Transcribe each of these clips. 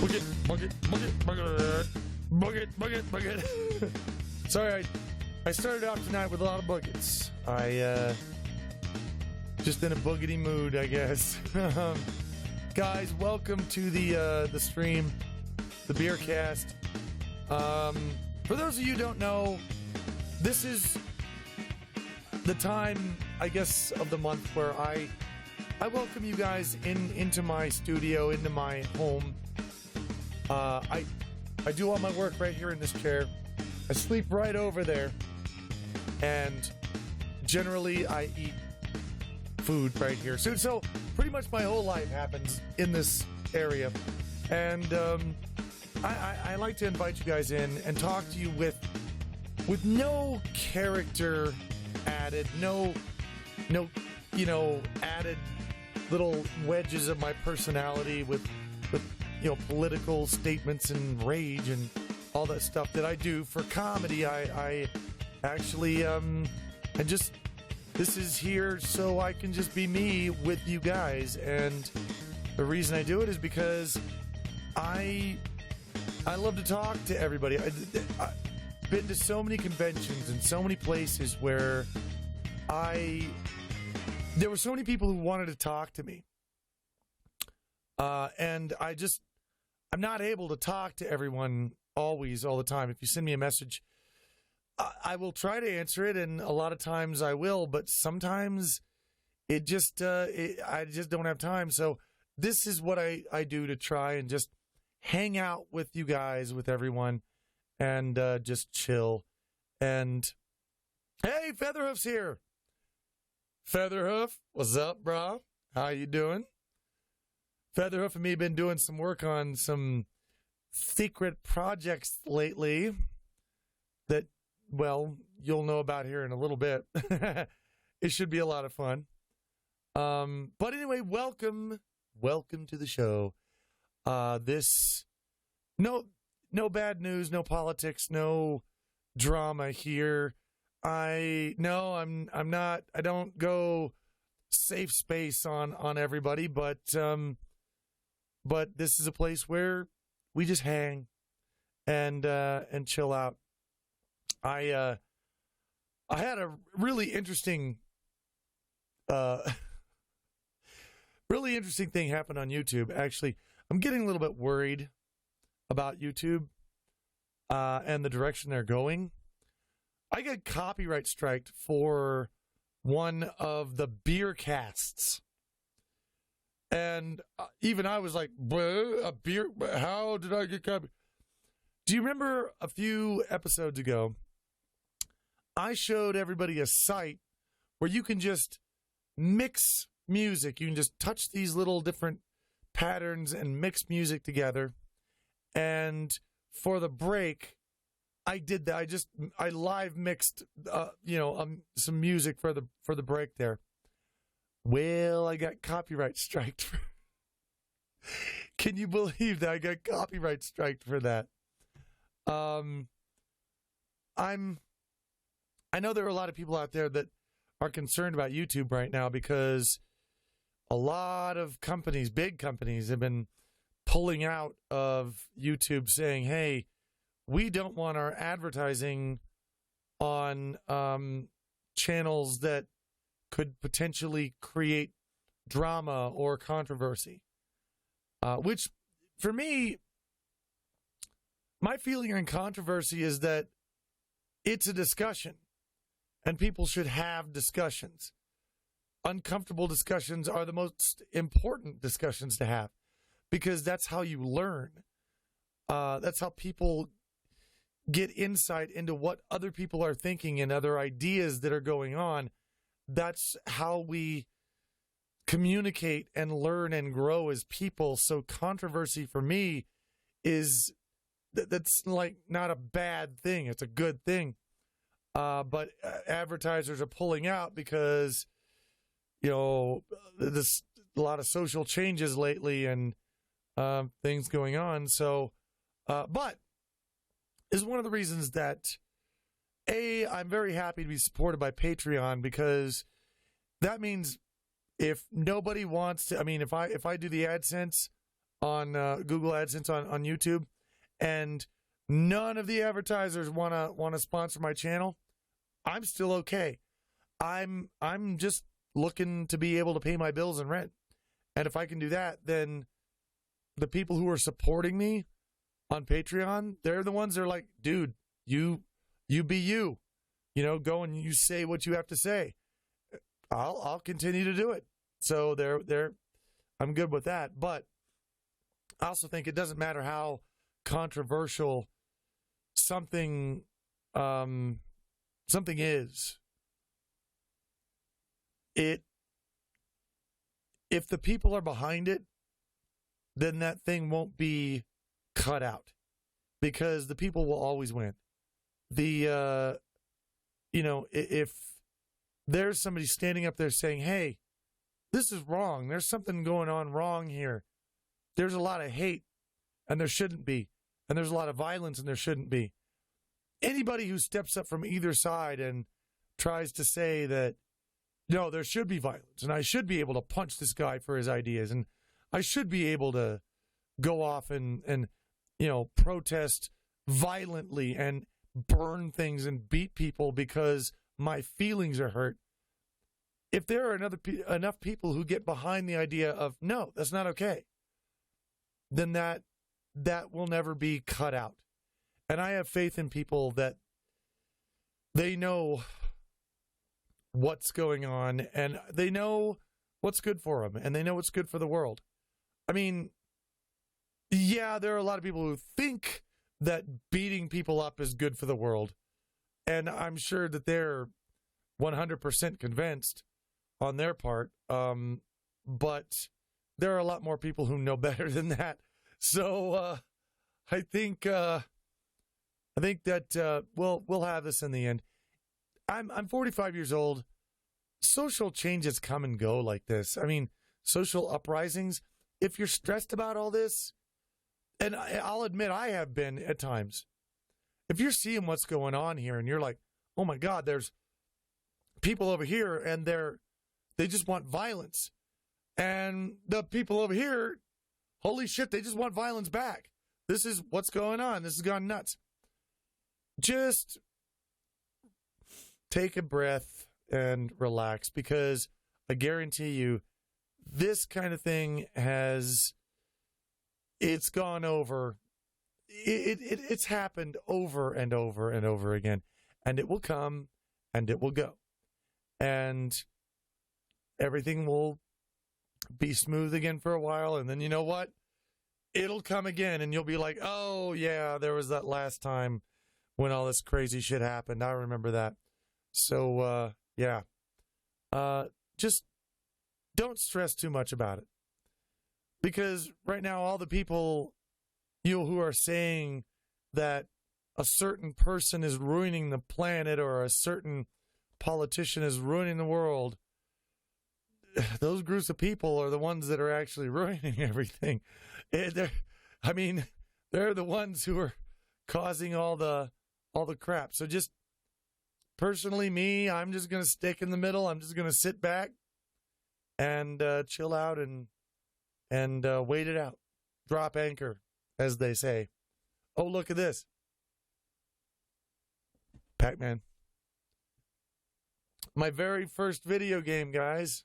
Bucket. Sorry, I started out tonight with a lot of buckets. I just in a boogity mood, I guess. Guys, welcome to the stream, the Beercast. For those of you who don't know, this is the time, I guess, of the month where I welcome you guys into my studio, into my home. I do all my work right here in this chair. I sleep right over there. And generally, I eat food right here. So pretty much my whole life happens in this area. And I like to invite you guys in and talk to you with no character added, no added little wedges of my personality with political statements and rage and all that stuff that I do for comedy. I actually this is here so I can just be me with you guys, and the reason I do it is because I love to talk to everybody. I've been to so many conventions and so many places where there were so many people who wanted to talk to me. And I'm not able to talk to everyone all the time. If you send me a message, I will try to answer it, and a lot of times I will, but sometimes I just don't have time. So this is what I do to try and just hang out with you guys, with everyone, and just chill. And hey, Featherhoof's here. Featherhoof, what's up, bro? How you doing? Featherhoof and me have been doing some work on some secret projects lately that, well, you'll know about here in a little bit. It should be a lot of fun. But anyway, welcome to the show. No bad news, no politics, no drama here. I don't go safe space on everybody, but this is a place where we just hang and chill out. I had a really interesting thing happen on YouTube. Actually, I'm getting a little bit worried about YouTube and the direction they're going. I got copyright striked for one of the Beercasts. And even I was like, a beer? How did I get copy? Do you remember a few episodes ago, I showed everybody a site where you can just mix music. You can just touch these little different patterns and mix music together. And for the break, I did that. I live mixed, some music for the break there. Well, I got copyright striked. Can you believe that I got copyright striked for that? I know there are a lot of people out there that are concerned about YouTube right now because a lot of companies, big companies, have been pulling out of YouTube saying, hey, we don't want our advertising on channels that could potentially create drama or controversy. Which, for me, my feeling on controversy is that it's a discussion, and people should have discussions. Uncomfortable discussions are the most important discussions to have, because that's how you learn. That's how people get insight into what other people are thinking and other ideas that are going on. That's how we communicate and learn and grow as people. So controversy for me that's like not a bad thing. It's a good thing. But advertisers are pulling out because, there's a lot of social changes lately and things going on. So, but is one of the reasons that I'm very happy to be supported by Patreon, because that means if nobody wants to, if I do the AdSense, on Google AdSense on YouTube, and none of the advertisers wanna sponsor my channel, I'm still okay. I'm just looking to be able to pay my bills and rent. And if I can do that, then the people who are supporting me on Patreon, they're the ones that are like, dude, you be you. You know, go and you say what you have to say. I'll continue to do it. So I'm good with that. But I also think it doesn't matter how controversial something is. If the people are behind it, then that thing won't be cut out, because the people will always win. If there's somebody standing up there saying, hey, this is wrong, there's something going on wrong here, there's a lot of hate and there shouldn't be, and there's a lot of violence and there shouldn't be. Anybody who steps up from either side and tries to say that, no, there should be violence, and I should be able to punch this guy for his ideas, and I should be able to go off and protest violently and burn things and beat people because my feelings are hurt. If there are enough people who get behind the idea of, no, that's not okay, then that will never be cut out. And I have faith in people that they know what's going on, and they know what's good for them, and they know what's good for the world. I mean, yeah, there are a lot of people who think that beating people up is good for the world, and I'm sure that they're 100% convinced on their part, but there are a lot more people who know better than that. So I think that we'll have this in the end. I'm 45 years old. Social changes come and go like this. I mean, social uprisings. If you're stressed about all this, and I'll admit I have been at times, if you're seeing what's going on here and you're like, oh my God, there's people over here and they just want violence. And the people over here, holy shit, they just want violence back. This is what's going on. This has gone nuts. Just take a breath and relax, because I guarantee you this kind of thing it's gone over. It's happened over and over and over again, and it will come and it will go, and everything will be smooth again for a while, and then you know what? It'll come again, and you'll be like, oh yeah, there was that last time when all this crazy shit happened. I remember that. So, yeah. Just don't stress too much about it. Because right now, all the people, who are saying that a certain person is ruining the planet or a certain politician is ruining the world, those groups of people are the ones that are actually ruining everything. They're the ones who are causing all the crap. So just personally, I'm just going to stick in the middle. I'm just going to sit back and chill out and wait it out. Drop anchor, as they say. Oh, look at this. Pac-Man. My very first video game, guys.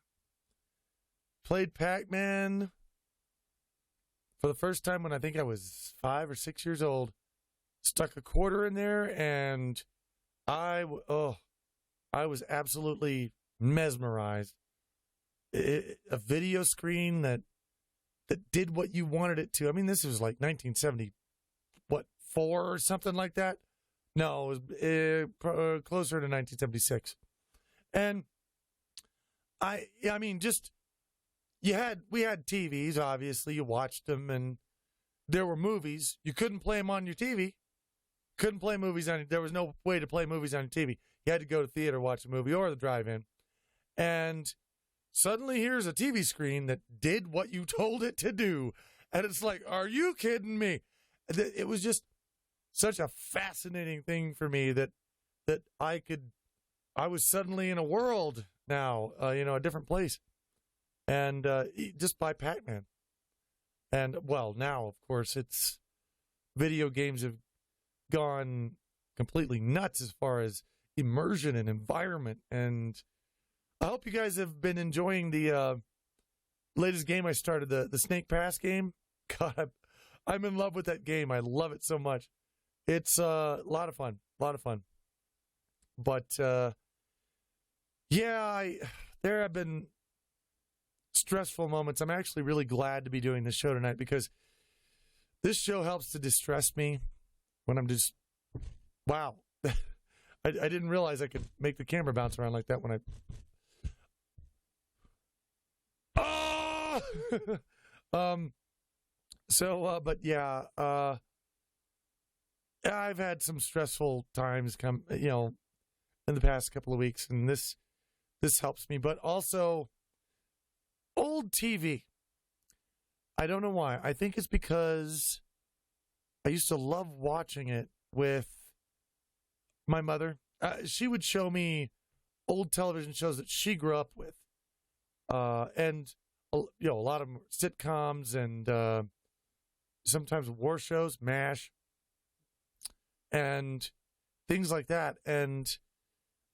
Played Pac-Man for the first time when I think I was 5 or 6 years old. Stuck a quarter in there, and I was absolutely mesmerized. A video screen that did what you wanted it to. I mean, this was like 1970, 4 or something like that? No, it was closer to 1976. And we had TVs, obviously. You watched them, and there were movies. You couldn't play them on your TV. Couldn't play movies there was no way to play movies on your TV. You had to go to theater, watch a movie, or the drive-in. And suddenly here's a TV screen that did what you told it to do. And it's like, are you kidding me? It was just such a fascinating thing for me that I was suddenly in a world now, a different place. And just by Pac-Man. And, well, now, of course, it's video games have gone completely nuts as far as immersion and environment. And I hope you guys have been enjoying the latest game I started, the Snake Pass game. God, I'm in love with that game. I love it so much. It's a lot of fun. But, yeah, there have been stressful moments. I'm actually really glad to be doing this show tonight because this show helps to distress me when I'm just, wow. I didn't realize I could make the camera bounce around like that when I... Oh! But yeah, I've had some stressful times in the past couple of weeks, and this helps me. But also, old TV. I don't know why. I think it's because I used to love watching it with my mother. She would show me old television shows that she grew up with, and a lot of them were sitcoms and sometimes war shows, MASH, and things like that. And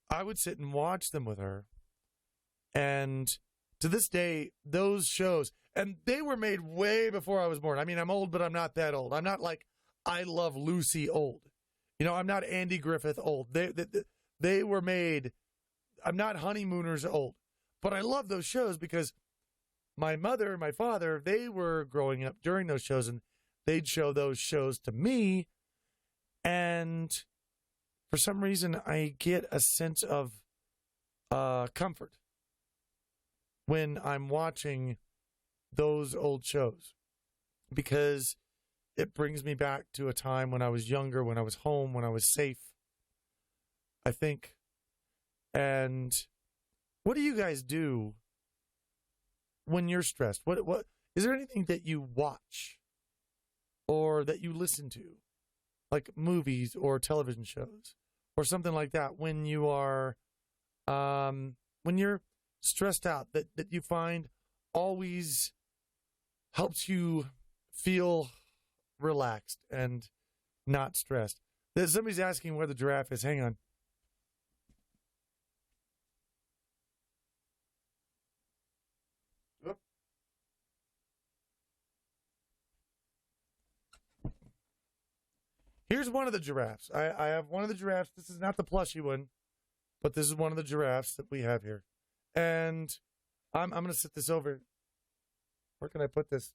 I would sit and watch them with her. And to this day, those shows, and they were made way before I was born. I mean, I'm old, but I'm not that old. I'm not like I Love Lucy old. I'm not Andy Griffith old. They were made, I'm not Honeymooners old. But I love those shows because my mother and my father, they were growing up during those shows, and they'd show those shows to me. And for some reason, I get a sense of comfort when I'm watching those old shows, because it brings me back to a time when I was younger, when I was home, when I was safe, I think. And what do you guys do when you're stressed? What is there anything that you watch or that you listen to, like movies or television shows or something like that, when you are when you're stressed out, that you find always helps you feel relaxed and not stressed? Somebody's asking where the giraffe is. Hang on. Oop. Here's one of the giraffes. I have one of the giraffes. This is not the plushy one, but this is one of the giraffes that we have here. And I'm going to sit this over. Where can I put this?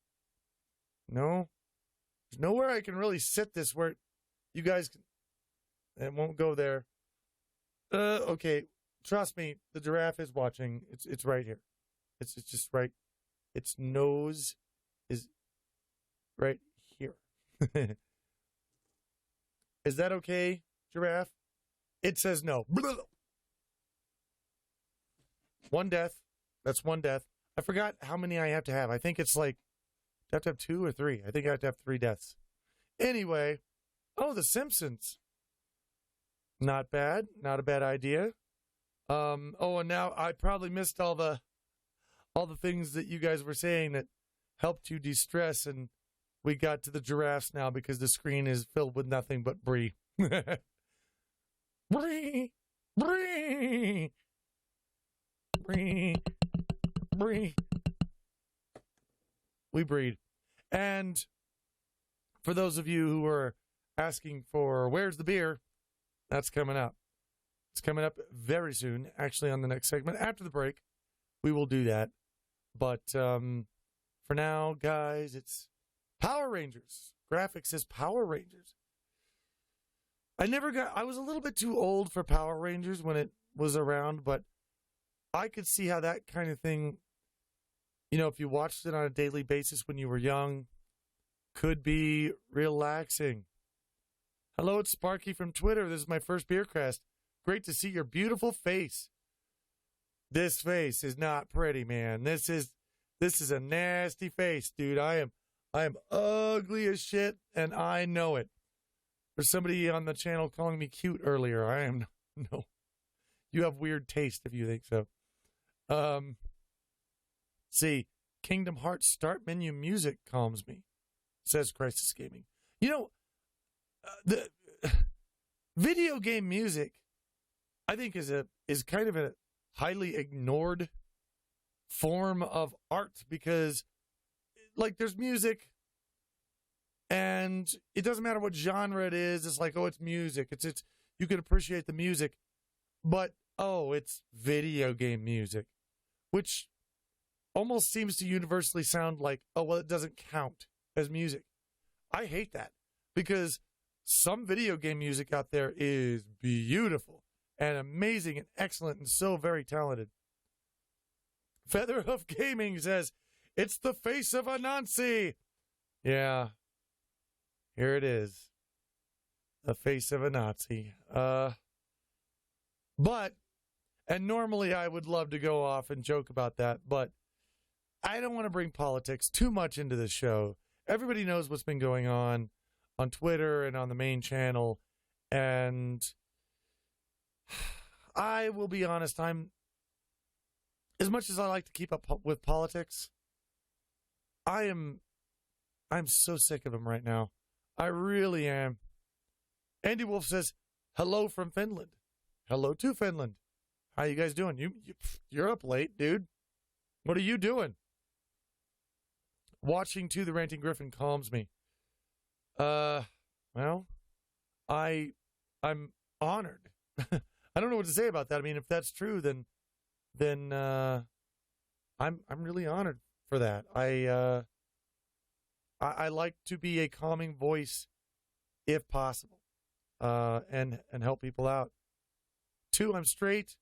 No. There's nowhere I can really sit this where you guys can. It won't go there. Okay. Trust me, the giraffe is watching. It's right here. It's just right. Its nose is right here. Is that okay, giraffe? It says no. One death. That's one death. I forgot how many I have to have. I think it's like, do I have to have 2 or 3? I think I have to have 3 deaths. Anyway, The Simpsons. Not bad. Not a bad idea. And now I probably missed all the things that you guys were saying that helped you de-stress, and we got to the giraffes now because the screen is filled with nothing but brie. Brie! Brie! Brie! Brie! We breed. And for those of you who are asking for where's the beer, that's coming up. It's coming up very soon, actually on the next segment. After the break, we will do that. But for now, guys, it's Power Rangers. Graphics says Power Rangers. I was a little bit too old for Power Rangers when it was around, but I could see how that kind of thing, if you watched it on a daily basis when you were young, could be relaxing. Hello, it's Sparky from Twitter. This is my first Beercast. Great to see your beautiful face. This face is not pretty, man. This is a nasty face, dude. I am ugly as shit, and I know it. There's somebody on the channel calling me cute earlier. I am no. You have weird taste if you think so. See, Kingdom Hearts start menu music calms me, says Crisis Gaming. You know, the video game music, I think, is kind of a highly ignored form of art because, like, there's music, and it doesn't matter what genre it is. It's like, oh, it's music. It's you can appreciate the music, but oh, it's video game music, which almost seems to universally sound like, oh, well, it doesn't count as music. I hate that because some video game music out there is beautiful and amazing and excellent and so very talented. Featherhoof Gaming says, it's the face of Anansi. Yeah, here it is. The face of a Nazi. But, and normally I would love to go off and joke about that, but I don't want to bring politics too much into this show. Everybody knows what's been going on Twitter and on the main channel, and I will be honest, as much as I like to keep up with politics, I'm so sick of them right now. I really am. Andy Wolf says, hello from Finland. Hello to Finland. How you guys doing? You're up late, dude. What are you doing? Watching To the Ranting Griffin calms me. Well, I'm honored. I don't know what to say about that. I mean, if that's true, then I'm really honored for that. I like to be a calming voice if possible, and help people out. 2, I'm straight.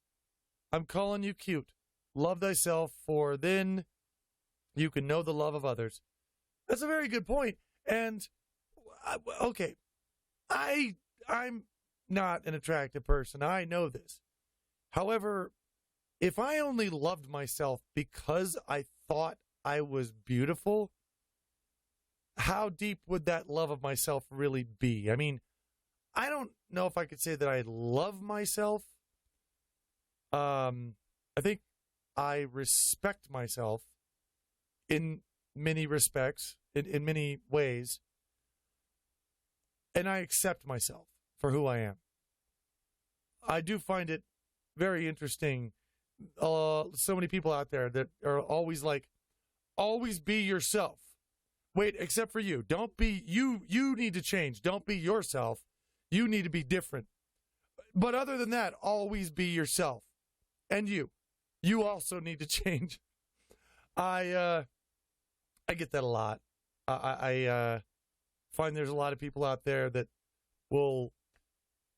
I'm calling you cute. Love thyself, for then you can know the love of others. That's a very good point. And okay, I'm not an attractive person. I know this. However, if I only loved myself because I thought I was beautiful, how deep would that love of myself really be? I mean, I don't know if I could say that I love myself. I think I respect myself in many respects, in many ways, and I accept myself for who I am. I do find it very interesting. So many people out there that are always like, always be yourself. Wait, except for you. Don't be you. You need to change. Don't be yourself. You need to be different. But other than that, always be yourself. And you also need to change. I get that a lot. I find there's a lot of people out there that will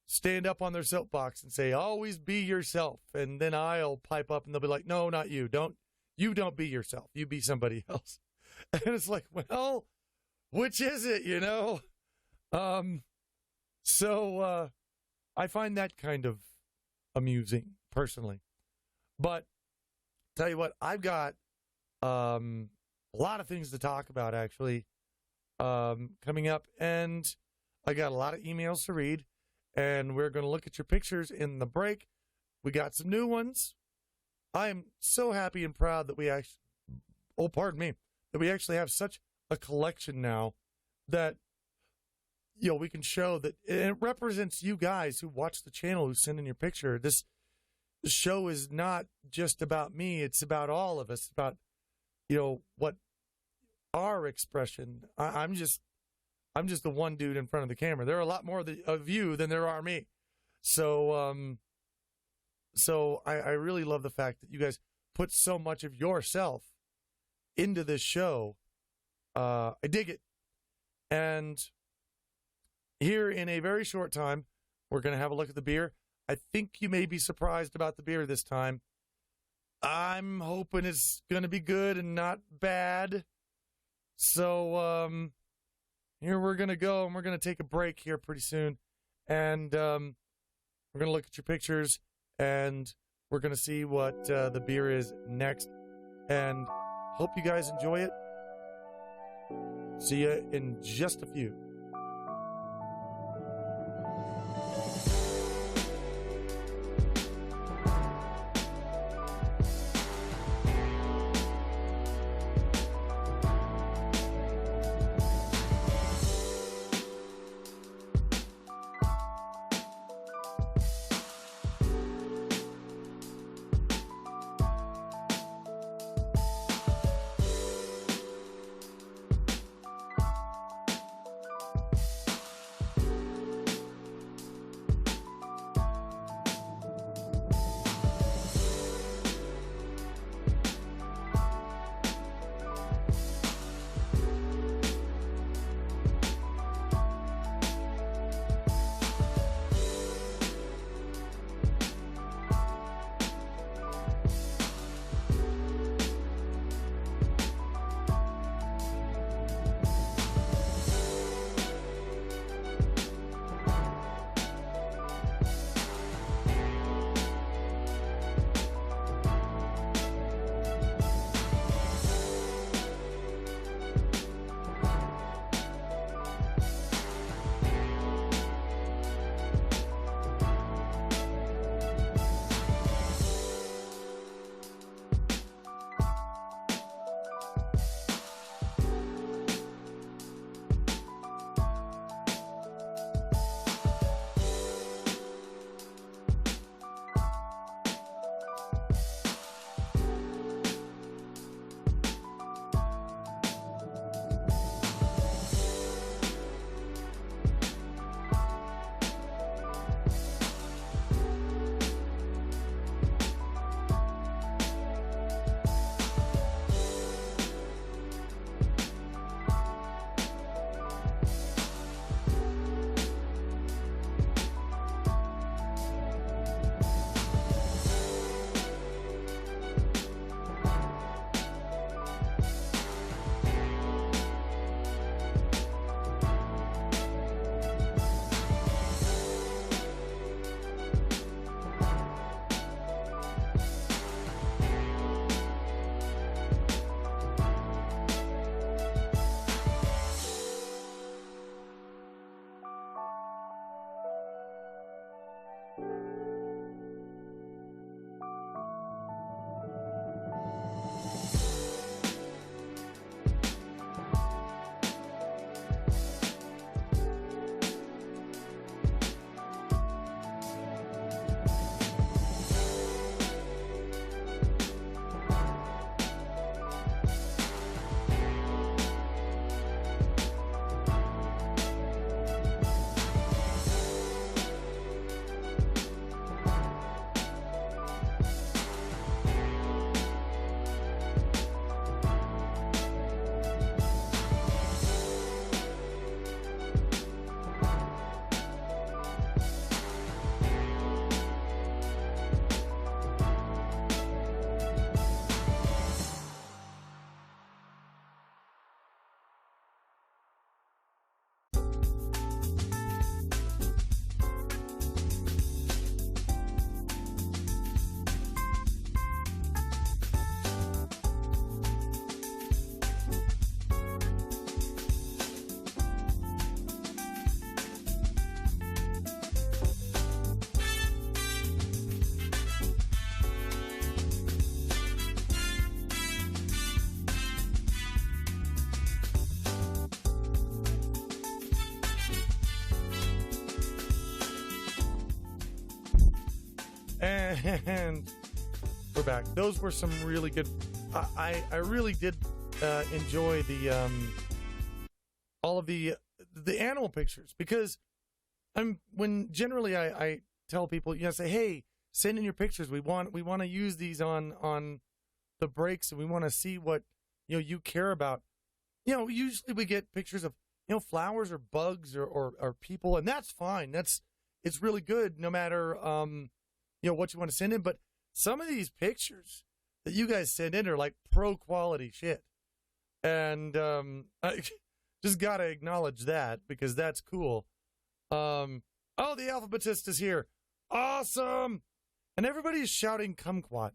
stand up on their soapbox and say, always be yourself. And then I'll pipe up and they'll be like, no, not you. You don't be yourself. You be somebody else. And it's like, well, which is it, you know? So I find that kind of amusing, personally. But tell you what, I've got a lot of things to talk about, actually, coming up. And I got a lot of emails to read. And we're going to look at your pictures in the break. We got some new ones. I am so happy and proud that we actually, that we actually have such a collection now that, you know, we can show that it represents you guys who watch the channel, who send in your picture. This show is not just about me. It's about all of us. It's about, you know, what our expression. I'm just the one dude in front of the camera. There are a lot more of you than there are me. So, I really love the fact that you guys put so much of yourself into this show. I dig it. And here in a very short time, we're going to have a look at the beer. I think you may be surprised about the beer this time. I'm hoping it's going to be good and not bad. So, here we're going to go, and we're going to take a break here pretty soon. And we're going to look at your pictures, and we're going to see what the beer is next. And hope you guys enjoy it. See you in just a few. All And we're back. Those were some really good. I really did enjoy the all of the animal pictures, because when generally I tell people, say, hey, send in your pictures. We want to use these on the breaks, and we want to see what you care about. Usually we get pictures of flowers or bugs or people, and that's fine. It's really good no matter what you want to send in. But some of these pictures that you guys send in are like pro quality shit, and I just gotta acknowledge that, because that's cool. The alphabetist is here. Awesome. And everybody's shouting kumquat.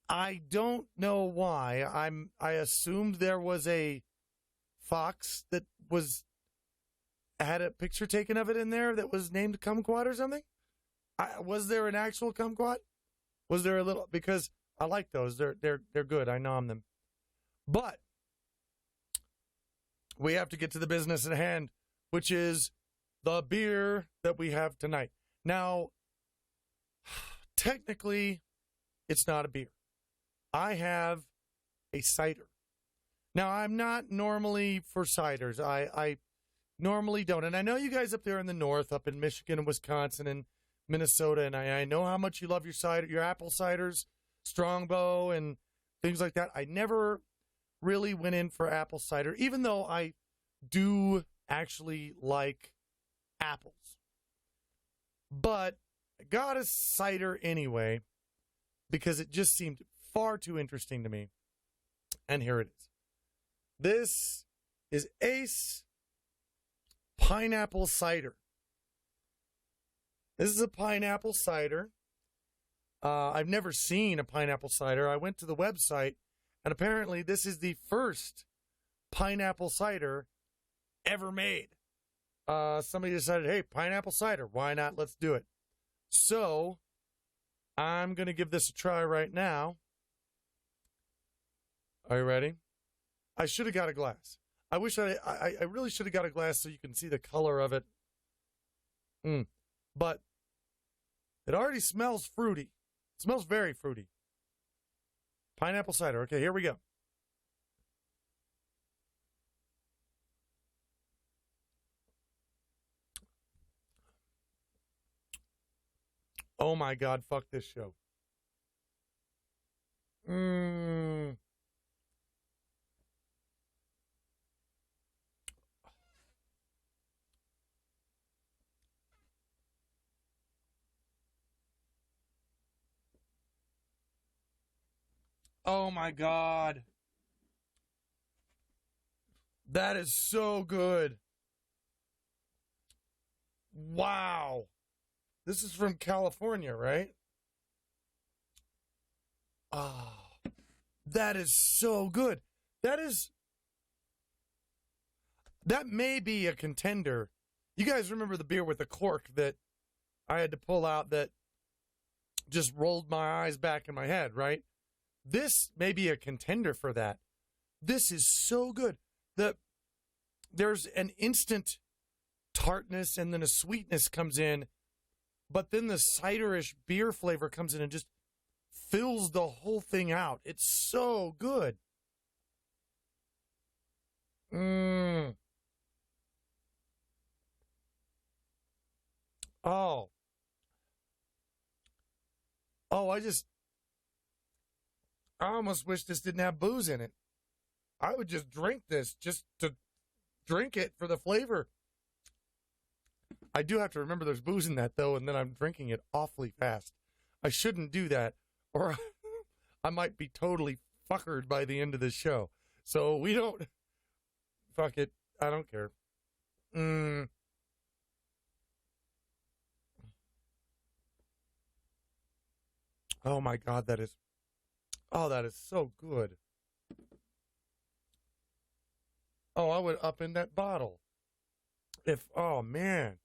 I don't know why. I assumed there was a fox that had a picture taken of it in there that was named kumquat or something. Was there an actual kumquat? Was there a little? Because I like those. They're good. I nom them. But we have to get to the business at hand, which is the beer that we have tonight. Now, technically, it's not a beer. I have a cider. Now, I'm not normally for ciders. I normally don't. And I know you guys up there in the north, up in Michigan and Wisconsin and Minnesota, and I know how much you love your cider, your apple ciders, Strongbow, and things like that. I never really went in for apple cider, even though I do actually like apples. But I got a cider anyway, because it just seemed far too interesting to me. And here it is. This is Ace Pineapple Cider. This is a pineapple cider. I've never seen a pineapple cider. I went to the website, and apparently this is the first pineapple cider ever made. Somebody decided, hey, pineapple cider, why not? Let's do it. So I'm going to give this a try right now. Are you ready? I should have got a glass. I wish I really should have got a glass so you can see the color of it. But it already smells fruity. It smells very fruity. Pineapple cider. Okay, here we go. Oh my God, fuck this show. Oh my God. That is so good. Wow. This is from California, right? Oh, that is so good. That may be a contender. You guys remember the beer with the cork that I had to pull out that just rolled my eyes back in my head, right? This may be a contender for that. This is so good. There's an instant tartness, and then a sweetness comes in, but then the ciderish beer flavor comes in and just fills the whole thing out. It's so good. Oh. I almost wish this didn't have booze in it. I would just drink this just to drink it for the flavor. I do have to remember there's booze in that, though, and then I'm drinking it awfully fast. I shouldn't do that, or I might be totally fuckered by the end of this show. So we don't... Fuck it. I don't care. Oh, my God, that is so good. Oh, I would up in that bottle. Oh, man.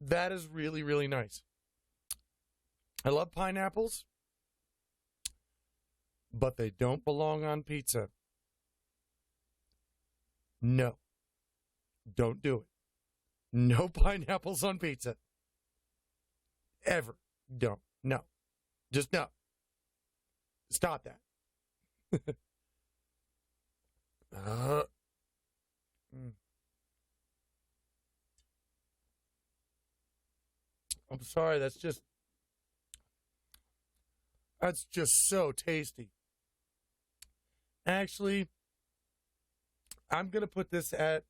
That is really, really nice. I love pineapples, but they don't belong on pizza. No. Don't do it. No pineapples on pizza. ever don't. No. Just no. Stop that. I'm sorry, that's just so tasty. Actually, I'm going to put this at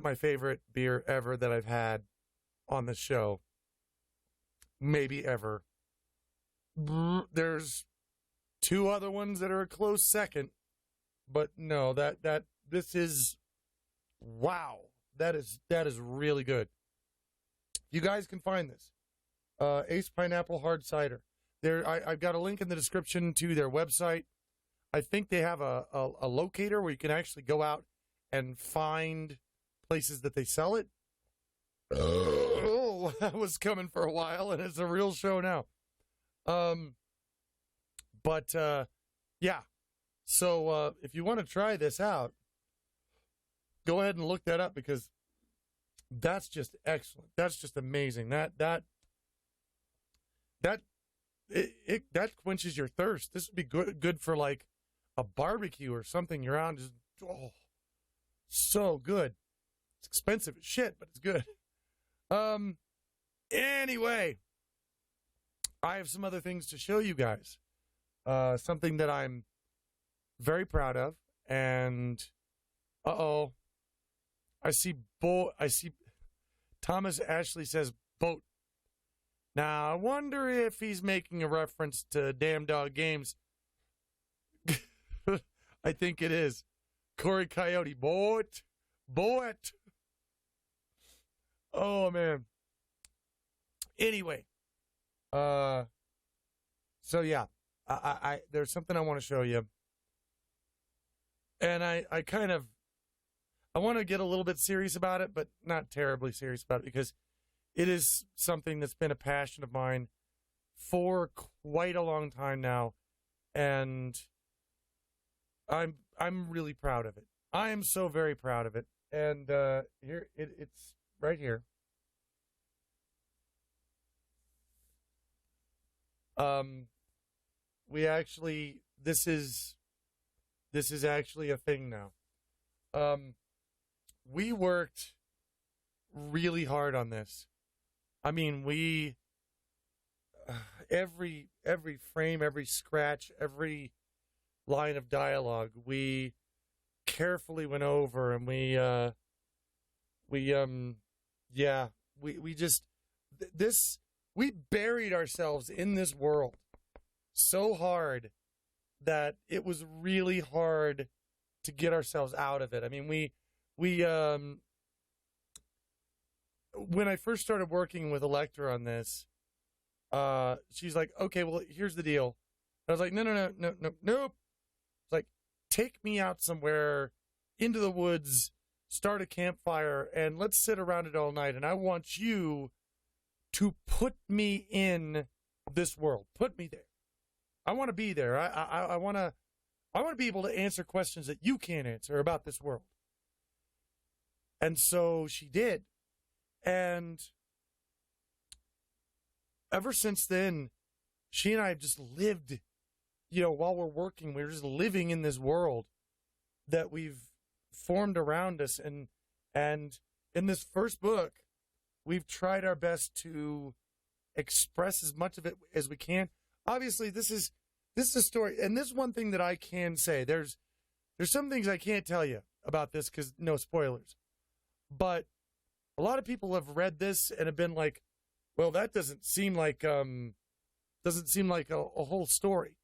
my favorite beer ever that I've had on the show. Maybe ever. There's two other ones that are a close second, but no, this is, wow. That is really good. You guys can find this. Ace Pineapple Hard Cider. I've got a link in the description to their website. I think they have a locator where you can actually go out and find places that they sell it. Oh, that was coming for a while, and it's a real show now. Yeah. So if you want to try this out, go ahead and look that up, because that's just excellent. That's just amazing. That quenches your thirst. This would be good for like a barbecue or something. You're on, just so good. It's expensive as shit, but it's good. Anyway, I have some other things to show you guys. Something that I'm very proud of, and I see Thomas Ashley says boat. Now, I wonder if he's making a reference to Damn Dog Games. I think it is. Corey Coyote, boat. Oh, man. Anyway. So, yeah. I there's something I want to show you. And I want to get a little bit serious about it, but not terribly serious about it, because it is something that's been a passion of mine for quite a long time now, and I'm really proud of it. I am so very proud of it. And here it's right here. This is actually a thing now. We worked really hard on this. I mean, every frame, every scratch, every line of dialogue, we carefully went over, and we buried ourselves in this world so hard that it was really hard to get ourselves out of it. I mean, when I first started working with Electra on this, she's like, okay, well, here's the deal. And I was like, no, nope. It's like, take me out somewhere into the woods, start a campfire, and let's sit around it all night. And I want you to put me in this world. Put me there. I want to be there. I want to be able to answer questions that you can't answer about this world. And so she did. And ever since then, she and I have just lived, while we're working, we're just living in this world that we've formed around us. And in this first book, we've tried our best to express as much of it as we can. Obviously, this is a story, and this is one thing that I can say. There's some things I can't tell you about this because no spoilers. But a lot of people have read this and have been like, well, that doesn't seem like a whole story.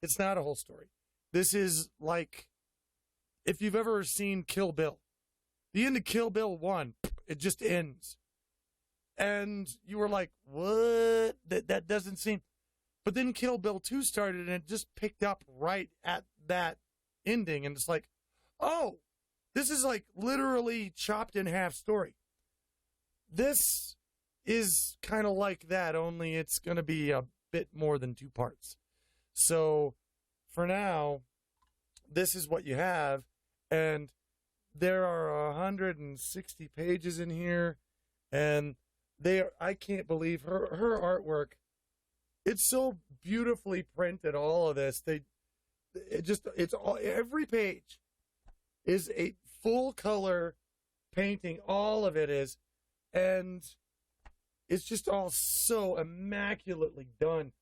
It's not a whole story. This is like, if you've ever seen Kill Bill, the end of Kill Bill 1, it just ends. And you were like, what? That doesn't seem... But then Kill Bill 2 started, and it just picked up right at that ending. And it's like, oh, this is like literally chopped in half story. This is kind of like that, only it's going to be a bit more than 2 parts. So for now, this is what you have. And there are 160 pages in here. And I can't believe her artwork. It's so beautifully printed. All of this, it's all, every page is a full color painting. All of it is, and it's just all so immaculately done.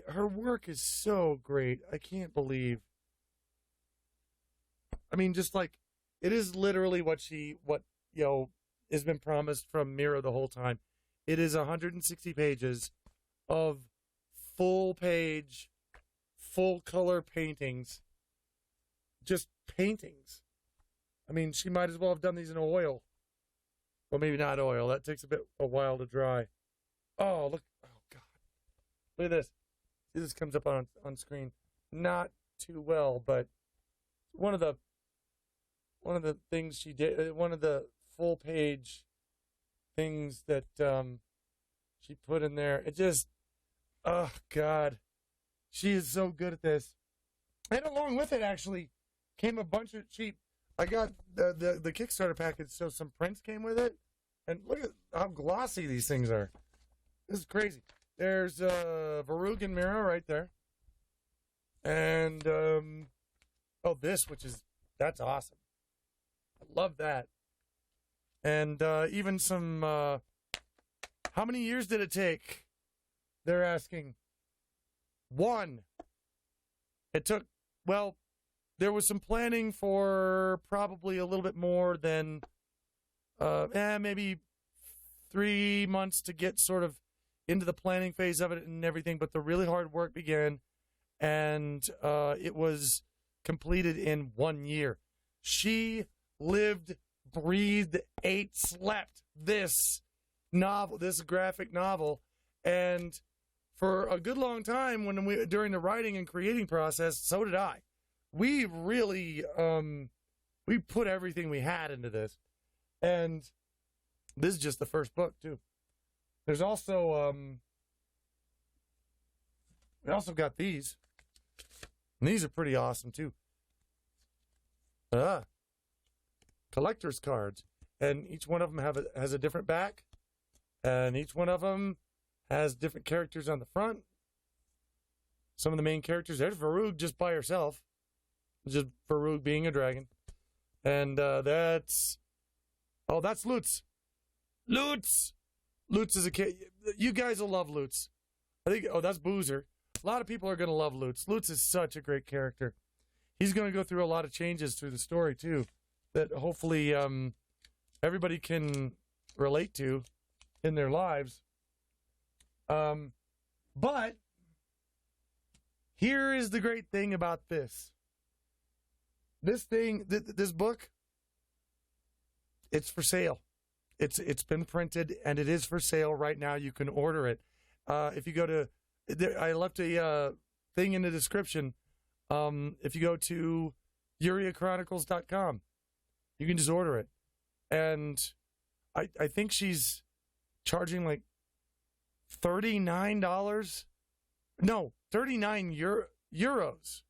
Her work is so great. I can't believe. I mean, just like it is literally what has been promised from Myre the whole time. It is 160 pages of full page, full color paintings. Just paintings. I mean, she might as well have done these in oil. Well, maybe not oil. That takes a while to dry. Oh, look. Oh, God. Look at this. See, this comes up on screen. Not too well, but one of the things she did, one of the full page things that she put in there. It just, oh, God. She is so good at this. And along with it, actually, came a bunch of cheap. I got the Kickstarter package, so some prints came with it. And look at how glossy these things are. This is crazy. There's Varug and Myre right there. And, that's awesome. I love that. And even some, how many years did it take? They're asking. 1. It took, well, there was some planning for probably a little bit more than, maybe 3 months to get sort of into the planning phase of it and everything, but the really hard work began, and it was completed in 1 year. She lived, breathed, ate, slept this novel, this graphic novel, and for a good long time during the writing and creating process, so did I. We really, we put everything we had into this. And this is just the first book, too. There's also, we also got these. And these are pretty awesome, too. Collector's cards. And each one of them has a different back. And each one of them has different characters on the front. Some of the main characters. There's Varug just by herself. Just Varug being a dragon. And that's Lutz. Lutz is a kid. You guys will love Lutz. I think, that's Boozer. A lot of people are going to love Lutz. Lutz is such a great character. He's going to go through a lot of changes through the story, too, that hopefully everybody can relate to in their lives. But here is the great thing about this. This book, it's for sale. It's been printed and it is for sale right now. You can order it. If you go to, I left a thing in the description. If you go to uriachronicles.com, you can just order it. And I think she's charging like $39. No, 39 euros.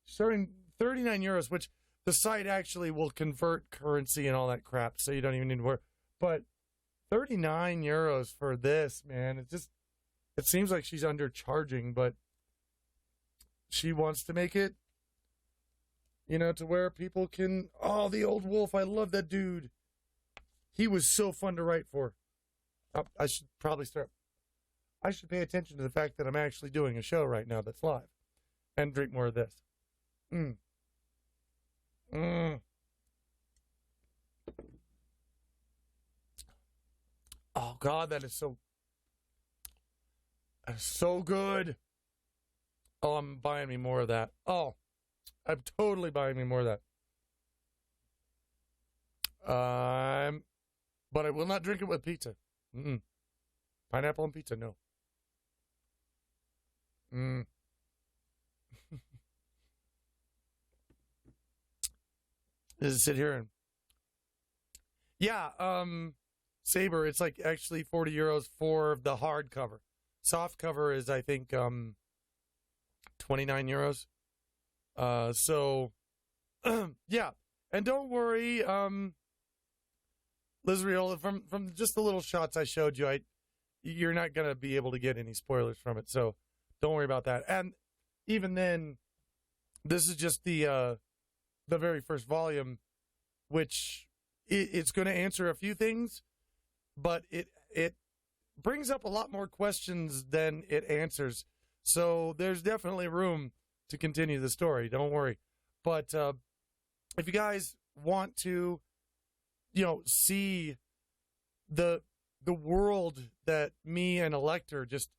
Starting 39 euros, which the site actually will convert currency and all that crap, so you don't even need to worry. But 39 euros for this, man, it seems like she's undercharging, but she wants to make it, to where people can, the old wolf, I love that dude. He was so fun to write for. I should pay attention to the fact that I'm actually doing a show right now that's live and drink more of this. Oh, God, that is so good. Oh, I'm buying me more of that. Oh, I'm totally buying me more of that. But I will not drink it with pizza. Pineapple and pizza, no. Just sit here and... Yeah, Saber, it's like actually 40 euros for the hard cover. Soft cover is, I think, 29 euros. So, yeah. And don't worry, Lizreal, from just the little shots I showed you, you're not going to be able to get any spoilers from it, so don't worry about that. And even then, this is just the very first volume, which it's going to answer a few things, but it brings up a lot more questions than it answers. So there's definitely room to continue the story. Don't worry. But if you guys want to, see the world that me and Elector just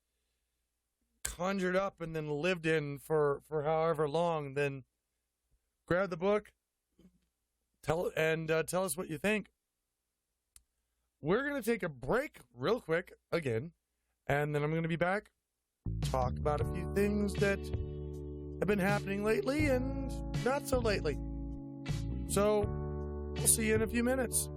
conjured up and then lived in for however long, then grab the book, tell us what you think. We're going to take a break real quick again, and then I'm going to be back, talk about a few things that have been happening lately and not so lately. So we'll see you in a few minutes.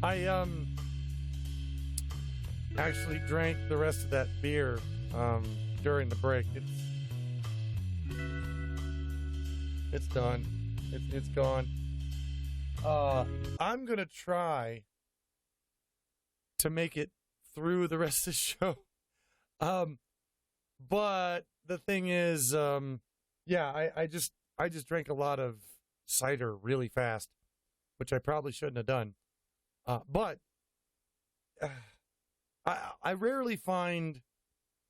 I actually drank the rest of that beer during the break. It's done. It's gone. I'm gonna try to make it through the rest of the show. But the thing is, I just drank a lot of cider really fast, which I probably shouldn't have done. But I rarely find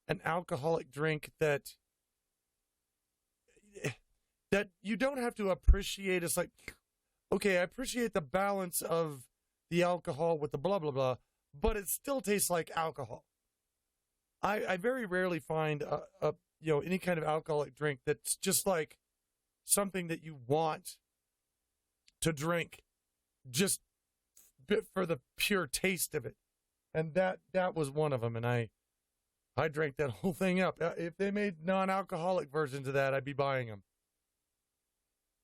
an alcoholic drink that you don't have to appreciate. It's like, okay, I appreciate the balance of the alcohol with the blah, blah, blah, but it still tastes like alcohol. I very rarely find any kind of alcoholic drink that's just like something that you want to drink just for the pure taste of it. And that was one of them, and I drank that whole thing up. If they made non-alcoholic versions of that, I'd be buying them.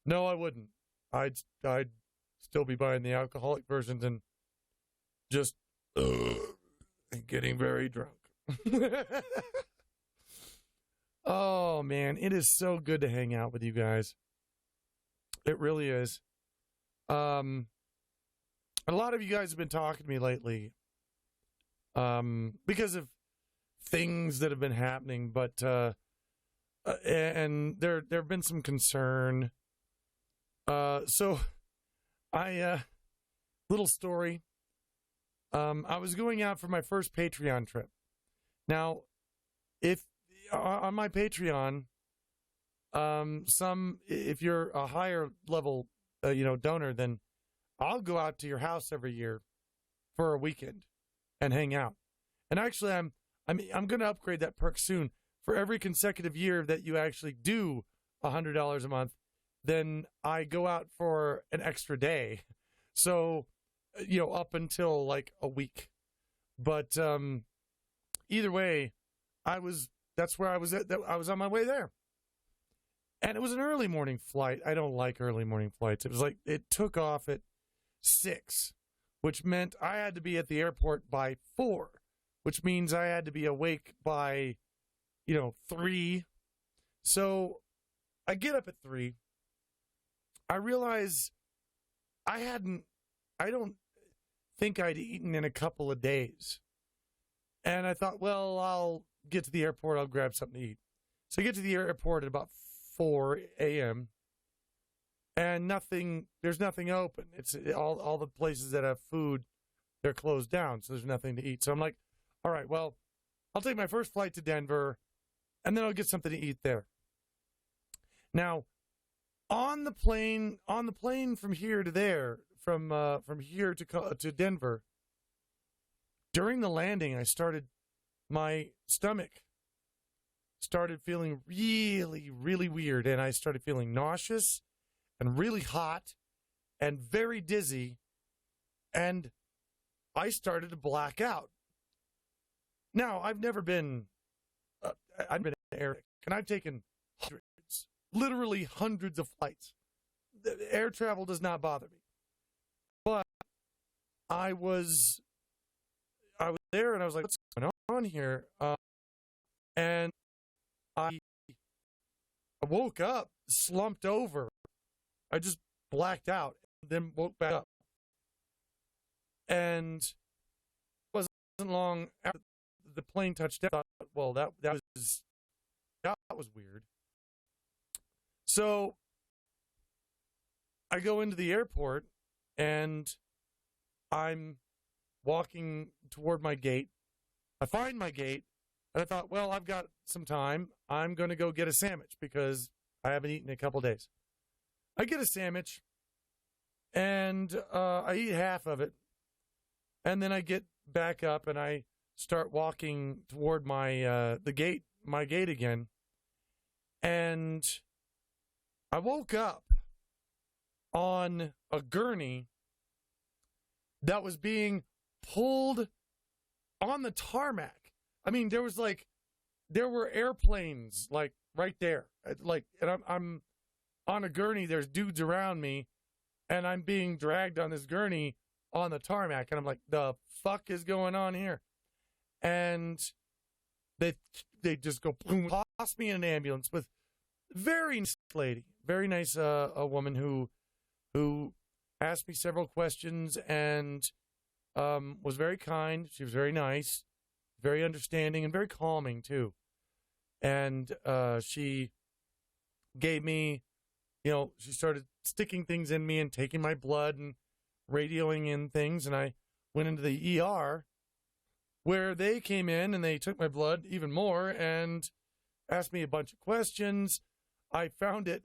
No, I wouldn't. I'd still be buying the alcoholic versions and just getting very drunk. Oh, man, it is so good to hang out with you guys. It really is. A lot of you guys have been talking to me lately because of things that have been happening, but and there have been some concern. So little story. I was going out for my first Patreon trip. Now, if on my Patreon, if you're a higher level, donor, then I'll go out to your house every year for a weekend and hang out. And actually, I'm going to upgrade that perk soon. For every consecutive year that you actually do $100 a month, then I go out for an extra day. So, up until like a week. But either way, that's where I was at. I was on my way there. And it was an early morning flight. I don't like early morning flights. It was like, it took off at 6, which meant I had to be at the airport by 4, which means I had to be awake by, 3. So I get up at 3. I realize I don't think I'd eaten in a couple of days. And I thought, well, I'll get to the airport, I'll grab something to eat. So I get to the airport at about 4 a.m. and there's nothing open. It's all the places that have food, they're closed down, so there's nothing to eat. So I'm like, all right, well, I'll take my first flight to Denver, and then I'll get something to eat there. Now, on the plane from here to there, from here to Denver, during the landing, my stomach started feeling really, really weird, and I started feeling nauseous and really hot and very dizzy, and I started to black out. Now, I've been an air, and I've taken literally hundreds of flights. Air travel does not bother me. But I was there, and I was like, what's going on here? And I woke up, slumped over. I just blacked out, and then woke back up. And it wasn't long after the plane touched down, I thought, well, that was weird. So I go into the airport, and I'm walking toward my gate. I find my gate, and I thought, well, I've got some time. I'm going to go get a sandwich because I haven't eaten in a couple days. I get a sandwich, and I eat half of it, and then I get back up, and I start walking toward my gate again, and I woke up on a gurney that was being pulled on the tarmac. I mean, there were airplanes like right there, and I'm on a gurney. There's dudes around me, and I'm being dragged on this gurney on the tarmac, and I'm like, the fuck is going on here? And they just go boom, toss me in an ambulance with very nice lady, very nice a woman who asked me several questions and was very kind. She was very nice, very understanding, and very calming too. And she gave me, she started sticking things in me and taking my blood and radioing in things. And I went into the ER where they came in and they took my blood even more and asked me a bunch of questions. I found it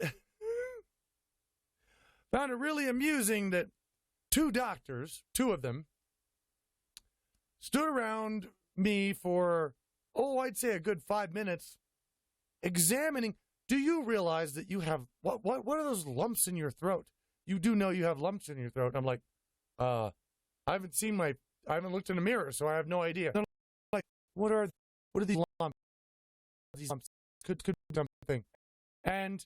really amusing that two doctors, two of them, stood around me for, I'd say a good 5 minutes, examining. Do you realize that you have, what are those lumps in your throat? You do know you have lumps in your throat. And I'm like, I haven't looked in a mirror, so I have no idea. And I'm like, what are these lumps? These lumps could be something. And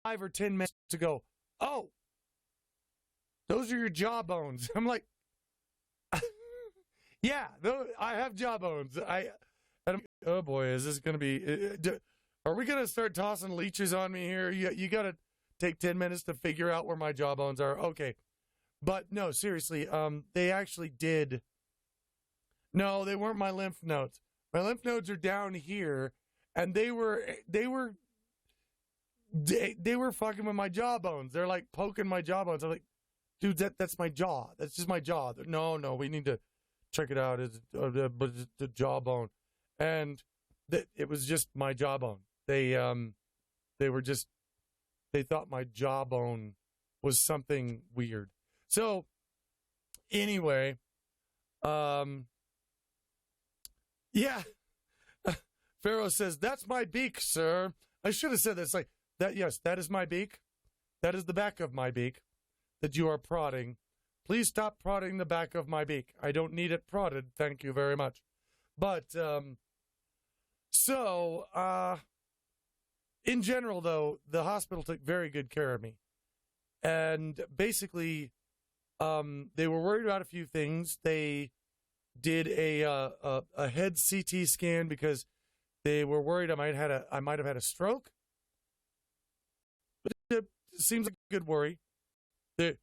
5 or 10 minutes to go, oh, those are your jawbones. I'm like, yeah, I have jawbones. Oh boy, is this going to be, are we going to start tossing leeches on me here? You got to take 10 minutes to figure out where my jawbones are. Okay. But no, seriously, they actually did. No, they weren't my lymph nodes. My lymph nodes are down here, and they were fucking with my jawbones. They're like poking my jawbones. I'm like, dude, that's my jaw. That's just my jaw. No, we need to check it out. It's the jawbone, and it was just my jawbone. They thought my jawbone was something weird. So anyway, yeah. Pharaoh says, that's my beak, sir. I should have said this like that. Yes, that is my beak. That is the back of my beak that you are prodding. Please stop prodding the back of my beak. I don't need it prodded. Thank you very much. But, in general, though, the hospital took very good care of me. And basically, they were worried about a few things. They did a head CT scan because they were worried I might have had a stroke. But it seems like a good worry. They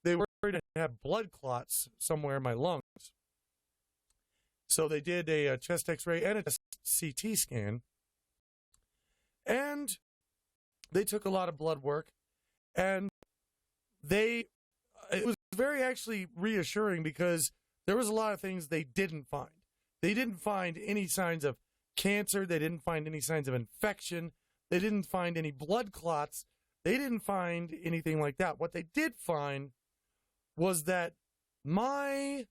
were worried I had blood clots somewhere in my lungs. So they did a chest X-ray and a CT scan. And they took a lot of blood work. And it was very actually reassuring because there was a lot of things they didn't find. They didn't find any signs of cancer. They didn't find any signs of infection. They didn't find any blood clots. They didn't find anything like that. What they did find was that my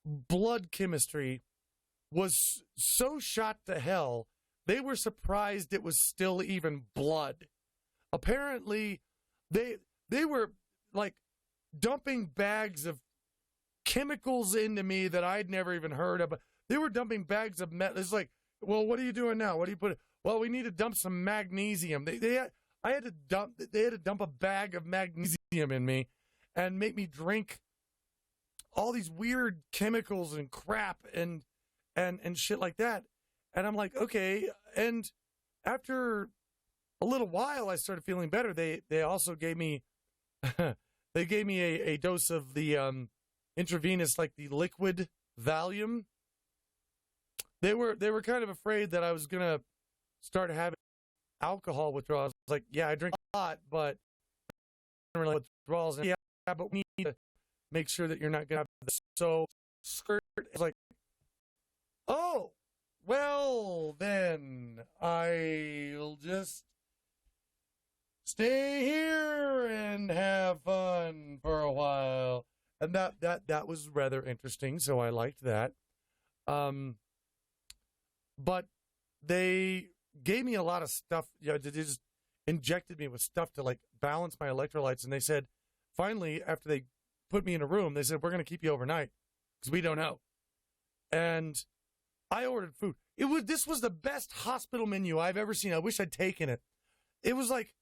blood chemistry was so shot to hell, they were surprised it was still even blood. Apparently, they were like dumping bags of chemicals into me that I'd never even heard of. They were dumping bags of metal. It's like, well, what are you doing now? What do you put? Well, we need to dump some magnesium. They had to dump a bag of magnesium in me and make me drink all these weird chemicals and crap and shit like that. And I'm like, okay. And after a little while, I started feeling better. They also gave me a dose of the intravenous, like the liquid Valium. They were kind of afraid that I was gonna start having alcohol withdrawals. I was like, yeah, I drink a lot, but I don't really have withdrawals. And yeah, but we need to make sure that you're not gonna have this. So skirt is like, oh, well then I'll just stay here and have fun for a while. And that was rather interesting, so I liked that. But they gave me a lot of stuff. They just injected me with stuff to like balance my electrolytes. And they said, finally, after they put me in a room, they said, we're going to keep you overnight because we don't know. And I ordered food. This was the best hospital menu I've ever seen. I wish I'd taken it. It was like,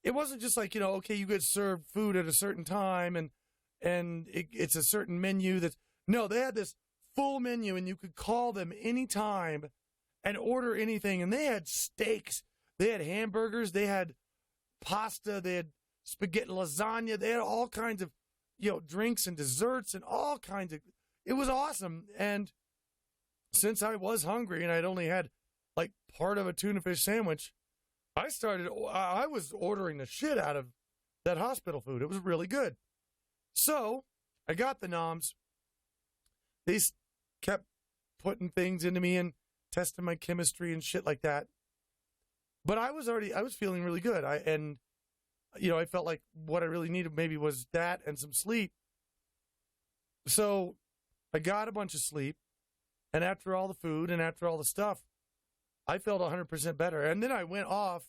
it wasn't just like, okay, you get served food at a certain time and and it's a certain menu that, no, they had this full menu, and you could call them anytime and order anything. And they had steaks, they had hamburgers, they had pasta, they had spaghetti, lasagna, they had all kinds of, drinks and desserts and all kinds of, it was awesome. And since I was hungry and I'd only had like part of a tuna fish sandwich, I was ordering the shit out of that hospital food. It was really good. So I got the noms. They kept putting things into me and testing my chemistry and shit like that. But I was feeling really good. I felt like what I really needed maybe was that and some sleep. So I got a bunch of sleep. And after all the food and after all the stuff, I felt 100% better. And then I went off,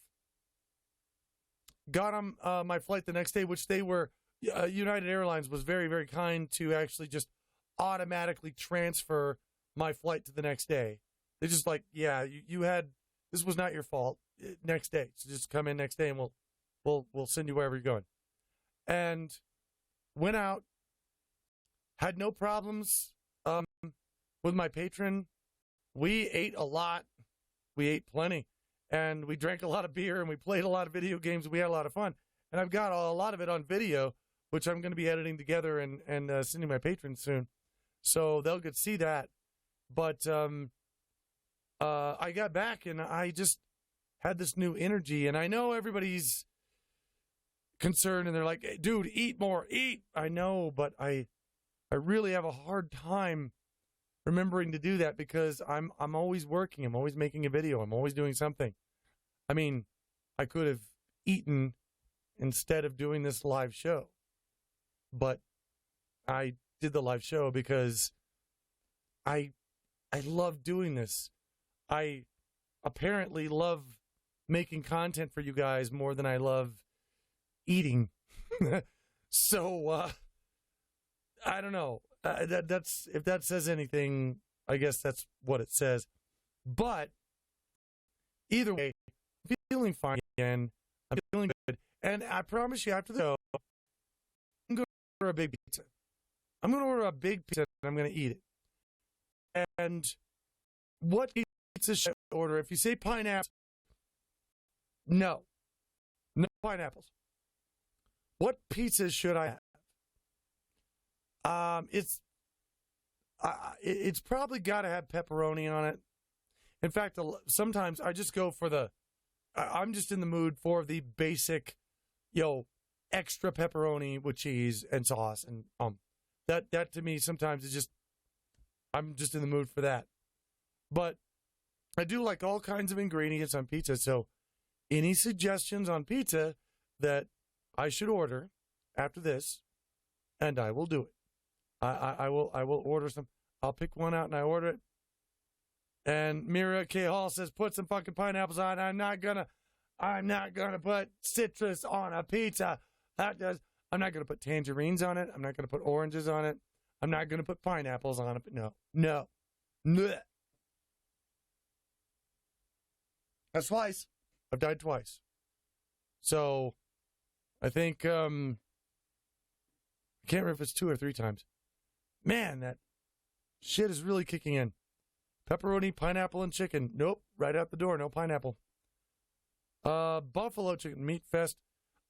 got on my flight the next day, which they were, United Airlines was very, very kind to actually just automatically transfer my flight to the next day. They just like, yeah, you had, this was not your fault. Next day, so just come in next day, and we'll send you wherever you're going. And went out, had no problems with my patron. We ate a lot. We ate plenty, and we drank a lot of beer, and we played a lot of video games, and we had a lot of fun. And I've got a lot of it on video, which I'm going to be editing together and sending my patrons soon, so they'll get to see that. But I got back, and I just had this new energy, and I know everybody's concerned, and they're like, hey, dude, eat more, eat. I know, but I really have a hard time remembering to do that because I'm always working. I'm always making a video. I'm always doing something. I mean, I could have eaten instead of doing this live show, but I did the live show because I love doing this. I apparently love making content for you guys more than I love eating. So, I don't know. That's if that says anything, I guess that's what it says. But either way, I'm feeling fine again. I'm feeling good. And I promise you, after the show, I'm going to order a big pizza. I'm going to order a big pizza, and I'm going to eat it. And what pizza should I order? If you say pineapple, no pineapples. What pizza should I have? It's probably got to have pepperoni on it. In fact, sometimes I just go for I'm just in the mood for the basic, extra pepperoni with cheese and sauce, and that to me sometimes is just, I'm just in the mood for that. But I do like all kinds of ingredients on pizza, so any suggestions on pizza that I should order after this, and I will do it. I will order some. I'll pick one out and I order it. And Myre K. Hall says, put some fucking pineapples on. I'm not gonna put citrus on a pizza. I'm not gonna put tangerines on it. I'm not gonna put oranges on it. I'm not gonna put pineapples on it. But no. Blech. That's twice. I've died twice. So I think I can't remember if it's 2 or 3 times. Man, that shit is really kicking in. Pepperoni, pineapple, and chicken. Nope, right out the door. No pineapple. Buffalo chicken, meat fest.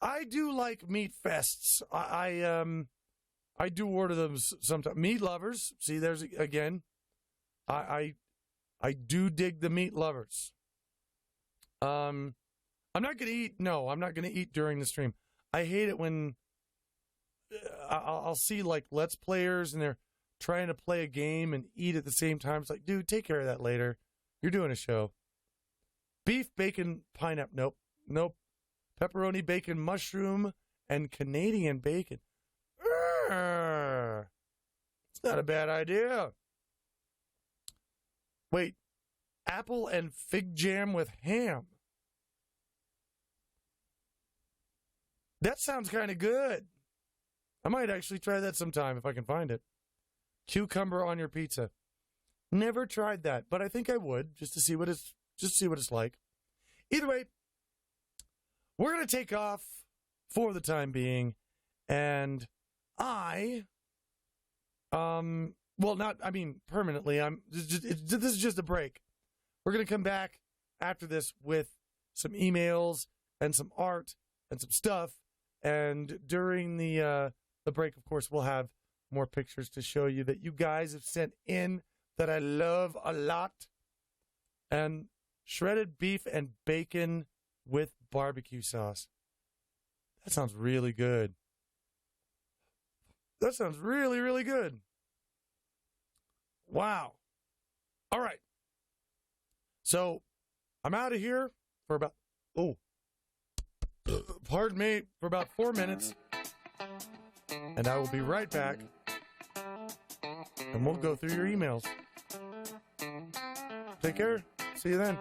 I do like meat fests. I do order them sometimes. Meat lovers. See, there's again. I do dig the meat lovers. I'm not gonna eat. No, I'm not gonna eat during the stream. I hate it when I'll see like Let's Players and they're trying to play a game and eat at the same time. It's like, dude, take care of that later. You're doing a show. Beef, bacon, pineapple. Nope. Pepperoni, bacon, mushroom, and Canadian bacon. It's not a bad idea. Wait. Apple and fig jam with ham. That sounds kind of good. I might actually try that sometime if I can find it. Cucumber on your pizza. Never tried that, but I think I would just to see what it's like. Either way, we're going to take off for the time being, and permanently. This is just a break. We're going to come back after this with some emails and some art and some stuff. And during the break, of course, we'll have more pictures to show you that you guys have sent in that I love a lot. And shredded beef and bacon with barbecue sauce. That sounds really good. That sounds really, really good. Wow. All right. So I'm out of here for about, pardon me, for about 4 minutes. And I will be right back. And we'll go through your emails. Take care. See you then.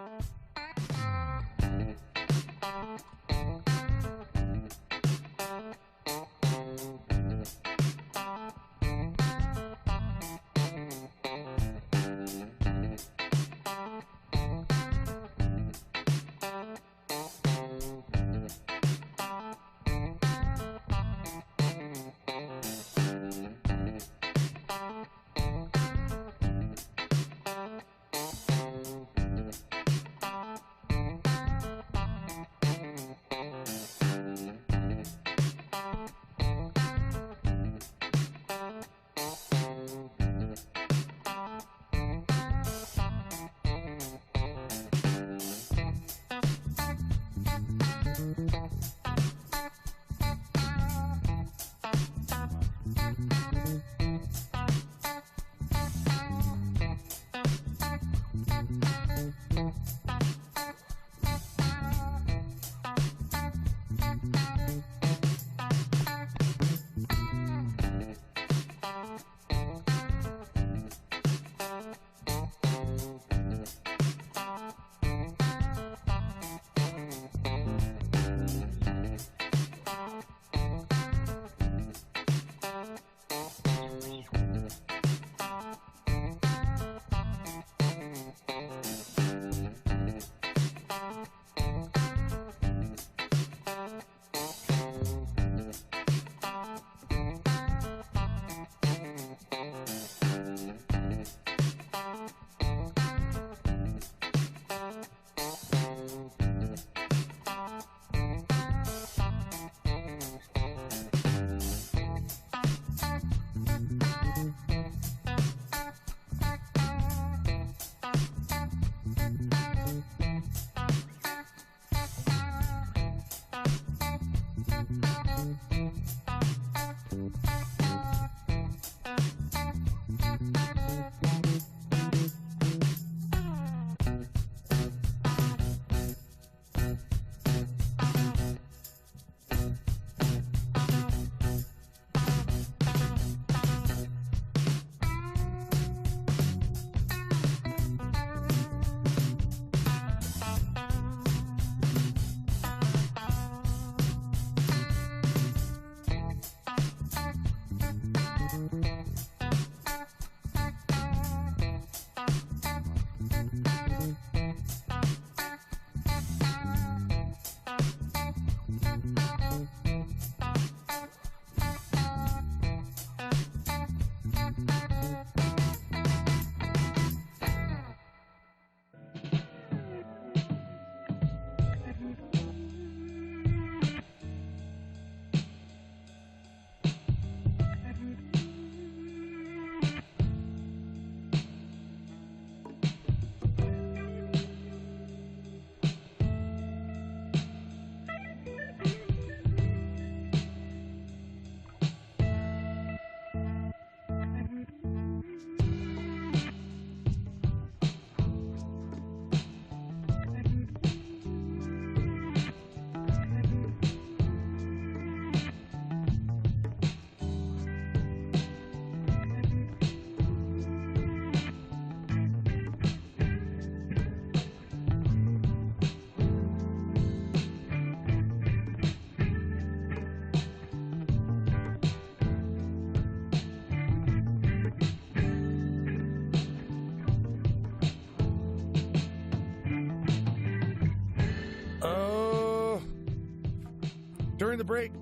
During the break,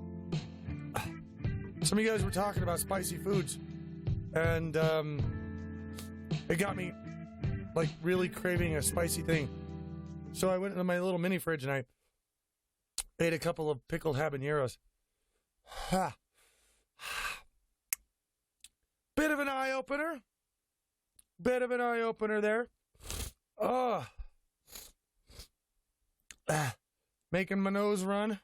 Some of you guys were talking about spicy foods, and it got me like really craving a spicy thing. So I went into my little mini fridge and I ate a couple of pickled habaneros. Bit of an eye opener. Bit of an eye opener there. Making my nose run.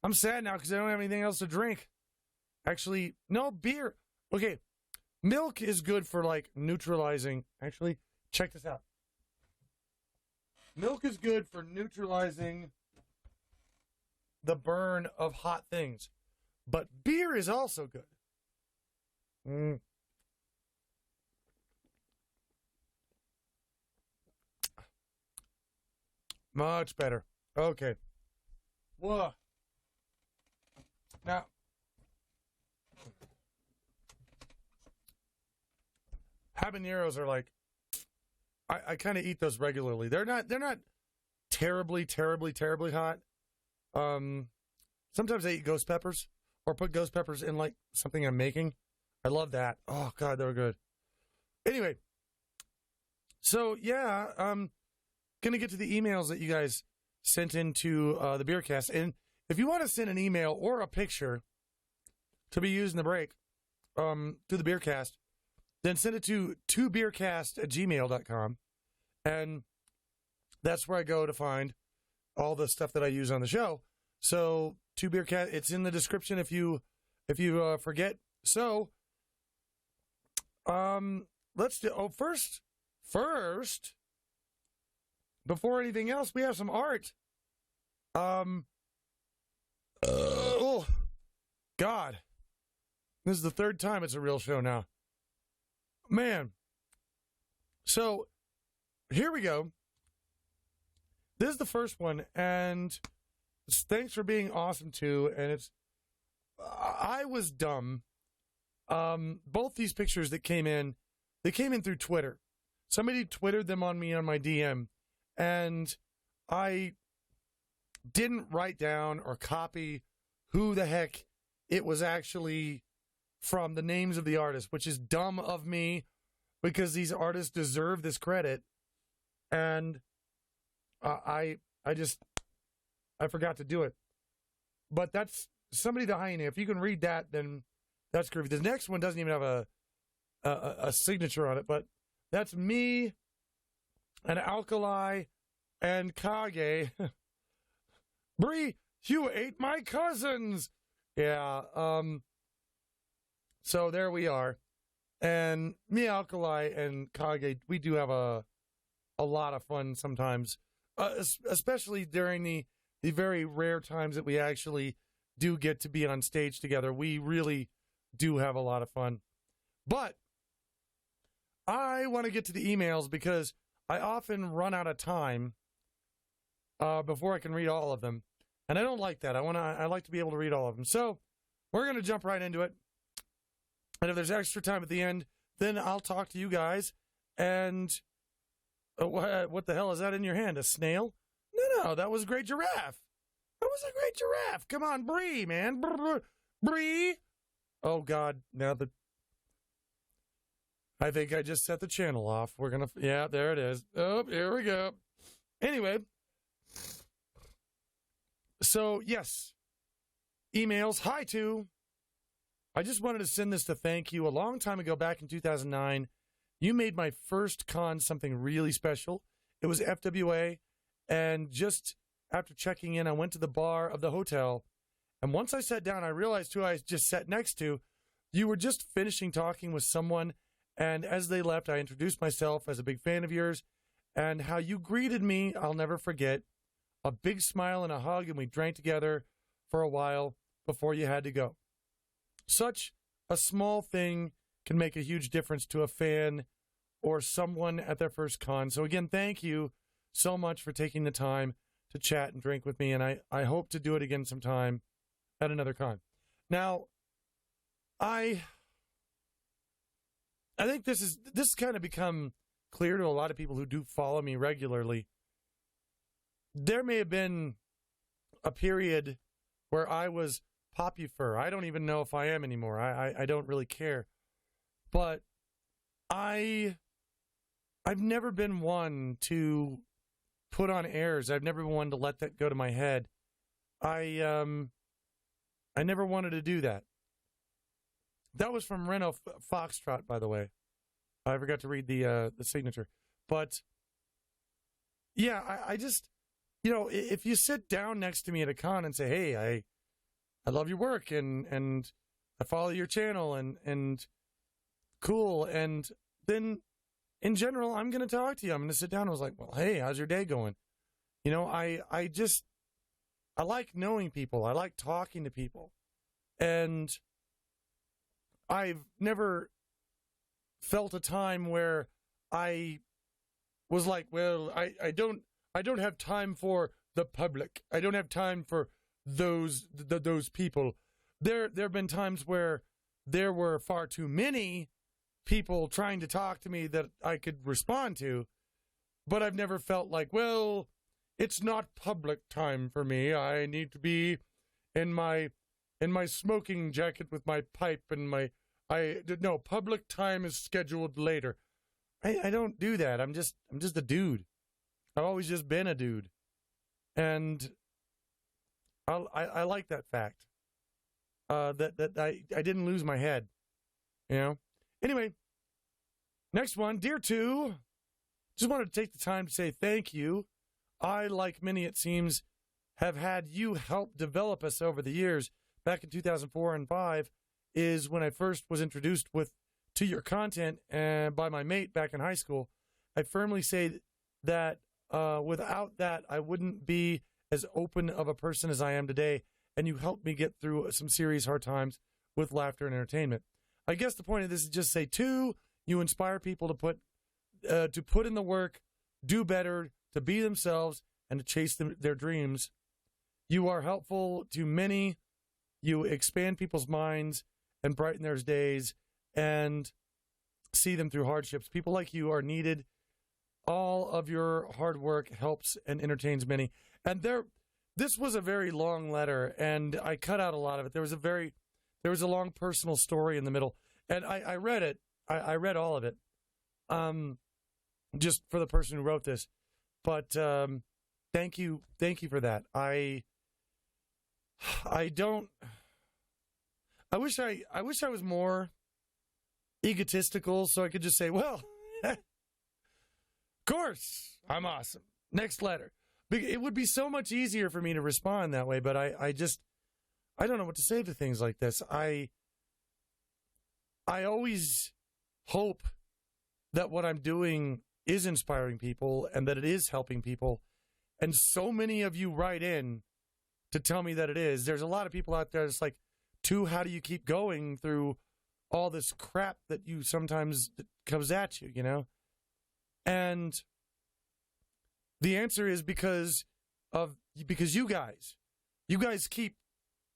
I'm sad now because I don't have anything else to drink. Actually, no beer. Okay, milk is good for like neutralizing. Actually, check this out. Milk is good for neutralizing the burn of hot things. But beer is also good. Much better. Okay. Whoa. Now, habaneros are like, I kind of eat those regularly. They're not terribly hot. Sometimes I eat ghost peppers or put ghost peppers in like something I'm making. I love that. Oh God, they're good. Anyway, so yeah, gonna get to the emails that you guys sent into the Beercast, and if you want to send an email or a picture to be used in the break to the Beercast, then send it to beercast@gmail.com, and that's where I go to find all the stuff that I use on the show. So to Beercast, it's in the description if you forget. So let's do first before anything else, we have some art. Oh God, this is the third time it's a real show now, man. So here we go. This is the first one, and thanks for being awesome too. And I was dumb. Both these pictures that came in, they came in through Twitter. Somebody Twittered them on me on my DM, and I didn't write down or copy who the heck it was actually from, the names of the artists, which is dumb of me because these artists deserve this credit. And I forgot to do it. But that's Somebody the Hyena. If you can read that, then that's groovy. The next one doesn't even have a signature on it, but that's me and Alkali and Kage. Bree, you ate my cousins. Yeah. So there we are. And me, Alkali, and Kage, we do have a lot of fun sometimes, especially during the very rare times that we actually do get to be on stage together. We really do have a lot of fun. But I want to get to the emails because I often run out of time before I can read all of them. And I don't like that. I like to be able to read all of them. So we're going to jump right into it. And if there's extra time at the end, then I'll talk to you guys. And what the hell is that in your hand? A snail? No, that was a great giraffe. That was a great giraffe. Come on, Bree, man. Bree. Oh, God. I think I just set the channel off. Yeah, there it is. Oh, here we go. Anyway. So, yes. Emails. Hi, to. I just wanted to send this to thank you. A long time ago, back in 2009, you made my first con something really special. It was FWA, and just after checking in, I went to the bar of the hotel, and once I sat down, I realized who I just sat next to. You were just finishing talking with someone, and as they left, I introduced myself as a big fan of yours, and how you greeted me, I'll never forget. A big smile and a hug, and we drank together for a while before you had to go. Such a small thing can make a huge difference to a fan or someone at their first con. So again, thank you so much for taking the time to chat and drink with me, and I hope to do it again sometime at another con. Now, I think this has kind of become clear to a lot of people who do follow me regularly. There may have been a period where I was popular. I don't even know if I am anymore. I don't really care. But I've never been one to put on airs. I've never been one to let that go to my head. I never wanted to do that. That was from Reno Foxtrot, by the way. I forgot to read the signature. But yeah, I just, if you sit down next to me at a con and say, hey, I love your work and I follow your channel and cool, and then in general, I'm going to talk to you. I'm going to sit down. I was like, well, hey, how's your day going? I like knowing people. I like talking to people. And I've never felt a time where I was like, well, I don't have time for the public. I don't have time for those people. There have been times where there were far too many people trying to talk to me that I could respond to, but I've never felt like, well, it's not public time for me. I need to be in my smoking jacket with my pipe and no, public time is scheduled later. I don't do that. I'm just a dude. I've always just been a dude. And I like that fact. That I didn't lose my head. Anyway, next one. Dear Two, just wanted to take the time to say thank you. I, like many it seems, have had you help develop us over the years. Back in 2004 and 5 is when I first was introduced to your content by my mate back in high school. I firmly say that without that, I wouldn't be as open of a person as I am today, and you helped me get through some serious hard times with laughter and entertainment. I guess the point of this is just say, Two, you inspire people to put in the work, do better, to be themselves, and to chase their dreams. You are helpful to many. You expand people's minds and brighten their days and see them through hardships. People like you are needed. All of your hard work helps and entertains many. And this was a very long letter, and I cut out a lot of it. There was a long personal story in the middle, and I read it. I read all of it, just for the person who wrote this. But thank you for that. I wish I was more egotistical, so I could just say, well, of course, I'm awesome. Next letter. It would be so much easier for me to respond that way, but I don't know what to say to things like this. I always hope that what I'm doing is inspiring people and that it is helping people. And so many of you write in to tell me that it is. There's a lot of people out there that's like, Two, how do you keep going through all this crap that you sometimes comes at you, And the answer is because you guys keep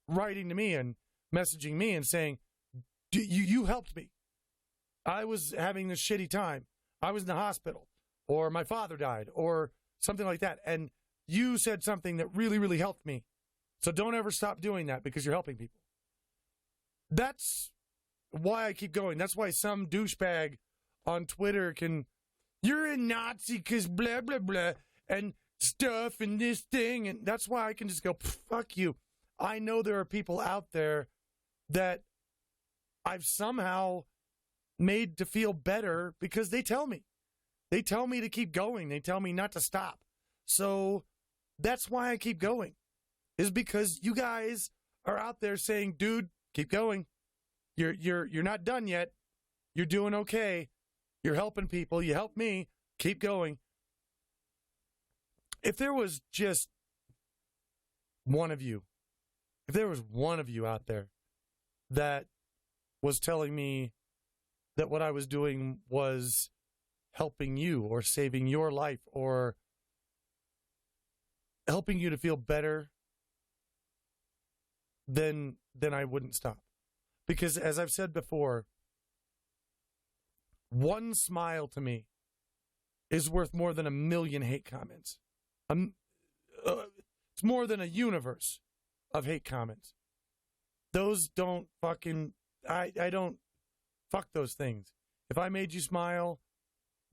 writing to me and messaging me and saying, you helped me. I was having this shitty time. I was in the hospital, or my father died, or something like that. And you said something that really, really helped me. So don't ever stop doing that because you're helping people. That's why I keep going. That's why some douchebag on Twitter you're a Nazi because blah, blah, blah, and stuff and this thing. And that's why I can just go, fuck you. I know there are people out there that I've somehow made to feel better because they tell me. They tell me to keep going. They tell me not to stop. So that's why I keep going, is because you guys are out there saying, dude, keep going. You're not done yet. You're doing okay. You're helping people. You help me. Keep going. If there was just one of you, out there that was telling me that what I was doing was helping you or saving your life or helping you to feel better, then I wouldn't stop. Because as I've said before, one smile to me is worth more than 1 million hate comments. It's more than a universe of hate comments. those don't fucking, I don't, fuck those things. If I made you smile,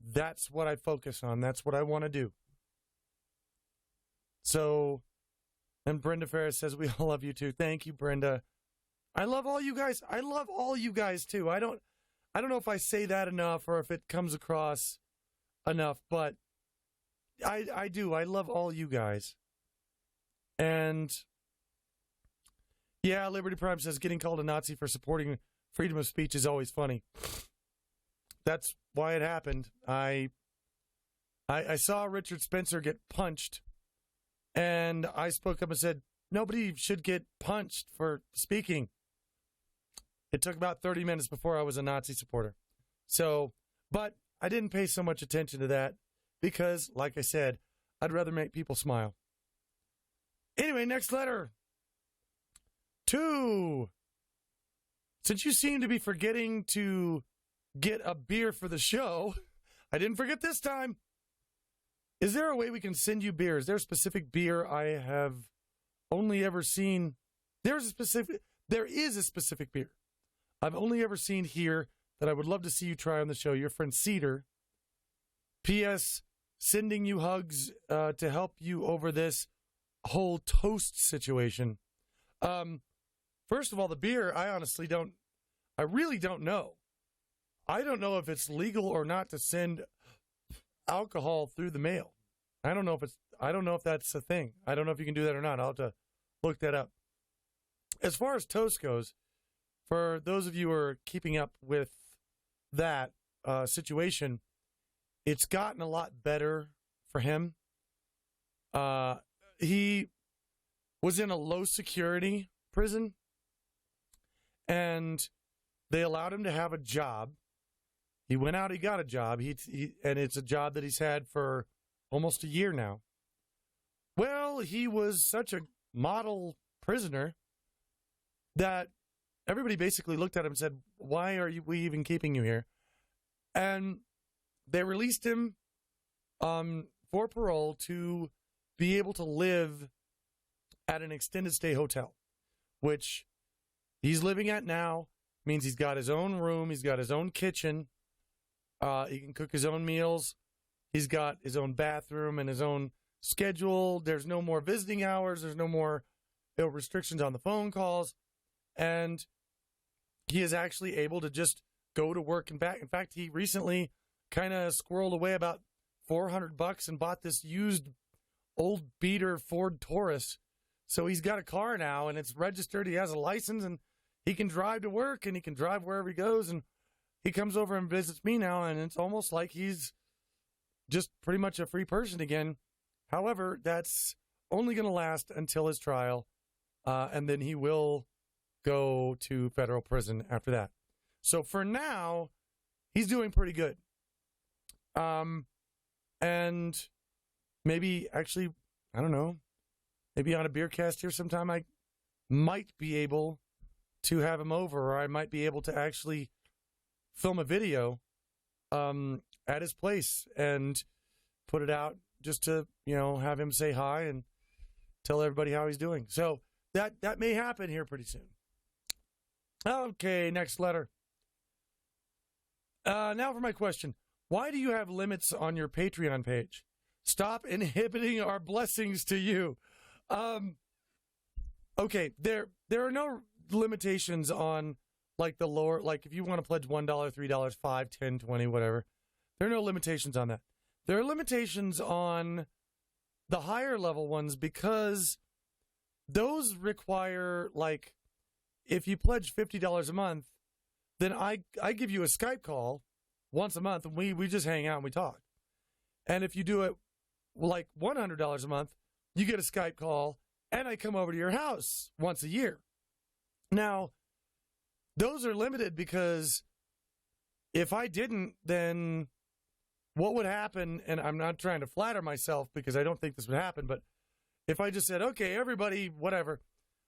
that's what I focus on. That's what I want to do. So, and Brenda Ferris says, we all love you too. Thank you, Brenda. I love all you guys. I love all you guys too. I don't know if I say that enough or if it comes across enough, but I do. I love all you guys. And yeah, Liberty Prime says getting called a Nazi for supporting freedom of speech is always funny. That's why it happened. I saw Richard Spencer get punched, and I spoke up and said, nobody should get punched for speaking. It took about 30 minutes before I was a Nazi supporter. So, but I didn't pay so much attention to that because, like I said, I'd rather make people smile. Anyway, next letter. 2. Since you seem to be forgetting to get a beer for the show, I didn't forget this time. Is there a way we can send you beer? Is there a specific beer I have only ever seen? There is a specific beer I've only ever seen here that I would love to see you try on the show. Your friend Cedar. P.S. Sending you hugs to help you over this whole toast situation. First of all, the beer, I really don't know. I don't know if it's legal or not to send alcohol through the mail. I don't know if that's a thing. I don't know if you can do that or not. I'll have to look that up. As far as toast goes, for those of you who are keeping up with that situation, it's gotten a lot better for him. He was in a low security prison, and they allowed him to have a job. He went out, he got a job, and it's a job that he's had for almost a year now. Well, he was such a model prisoner that everybody basically looked at him and said, why are we even keeping you here? And they released him for parole to be able to live at an extended stay hotel, which he's living at now. Means he's got his own room, he's got his own kitchen, he can cook his own meals, he's got his own bathroom and his own schedule. There's no more visiting hours, there's no more restrictions on the phone calls, and he is actually able to just go to work and back. In fact, he recently kind of squirreled away about $400 and bought this used old beater Ford Taurus. So he's got a car now, and it's registered. He has a license, and he can drive to work, and he can drive wherever he goes. And he comes over and visits me now, and it's almost like he's just pretty much a free person again. However, that's only going to last until his trial, and then he will go to federal prison after that. So for now, he's doing pretty good. And maybe actually, I don't know, maybe on a Beercast here sometime I might be able to have him over, or I might be able to actually film a video at his place and put it out just to, have him say hi and tell everybody how he's doing. So that may happen here pretty soon. Okay, next letter. Now for my question. Why do you have limits on your Patreon page? Stop inhibiting our blessings to you. Okay, there are no limitations on like the lower, like if you want to pledge $1, $3, $5, $10, $20, whatever. There are no limitations on that. There are limitations on the higher level ones because those require, like, if you pledge $50 a month, then I give you a Skype call once a month, and we just hang out and we talk. And if you do it like $100 a month, you get a Skype call, and I come over to your house once a year. Now, those are limited because if I didn't, then what would happen, and I'm not trying to flatter myself because I don't think this would happen, but if I just said, okay, everybody, whatever,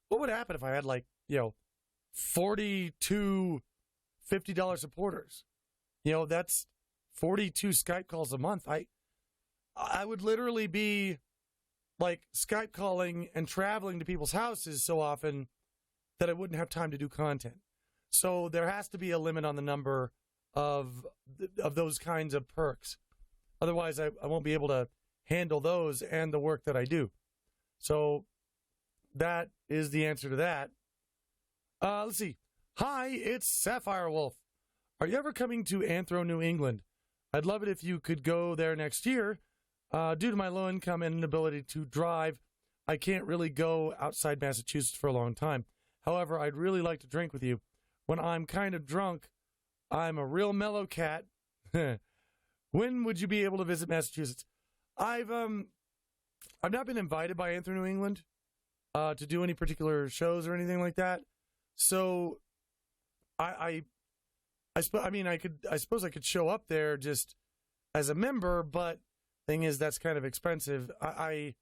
what would happen if I had 42 $50 supporters? That's 42 Skype calls a month. I would literally be like Skype calling and traveling to people's houses so often that I wouldn't have time to do content. So there has to be a limit on the number of those kinds of perks. Otherwise, I won't be able to handle those and the work that I do. So that is the answer to that. Let's see. Hi, it's Sapphire Wolf. Are you ever coming to Anthro, New England? I'd love it if you could go there next year. Due to my low income and inability to drive, I can't really go outside Massachusetts for a long time. However, I'd really like to drink with you. When I'm kind of drunk, I'm a real mellow cat. When would you be able to visit Massachusetts? I've not been invited by Anthro, New England to do any particular shows or anything like that. So I suppose I could show up there just as a member, but thing is that's kind of expensive. I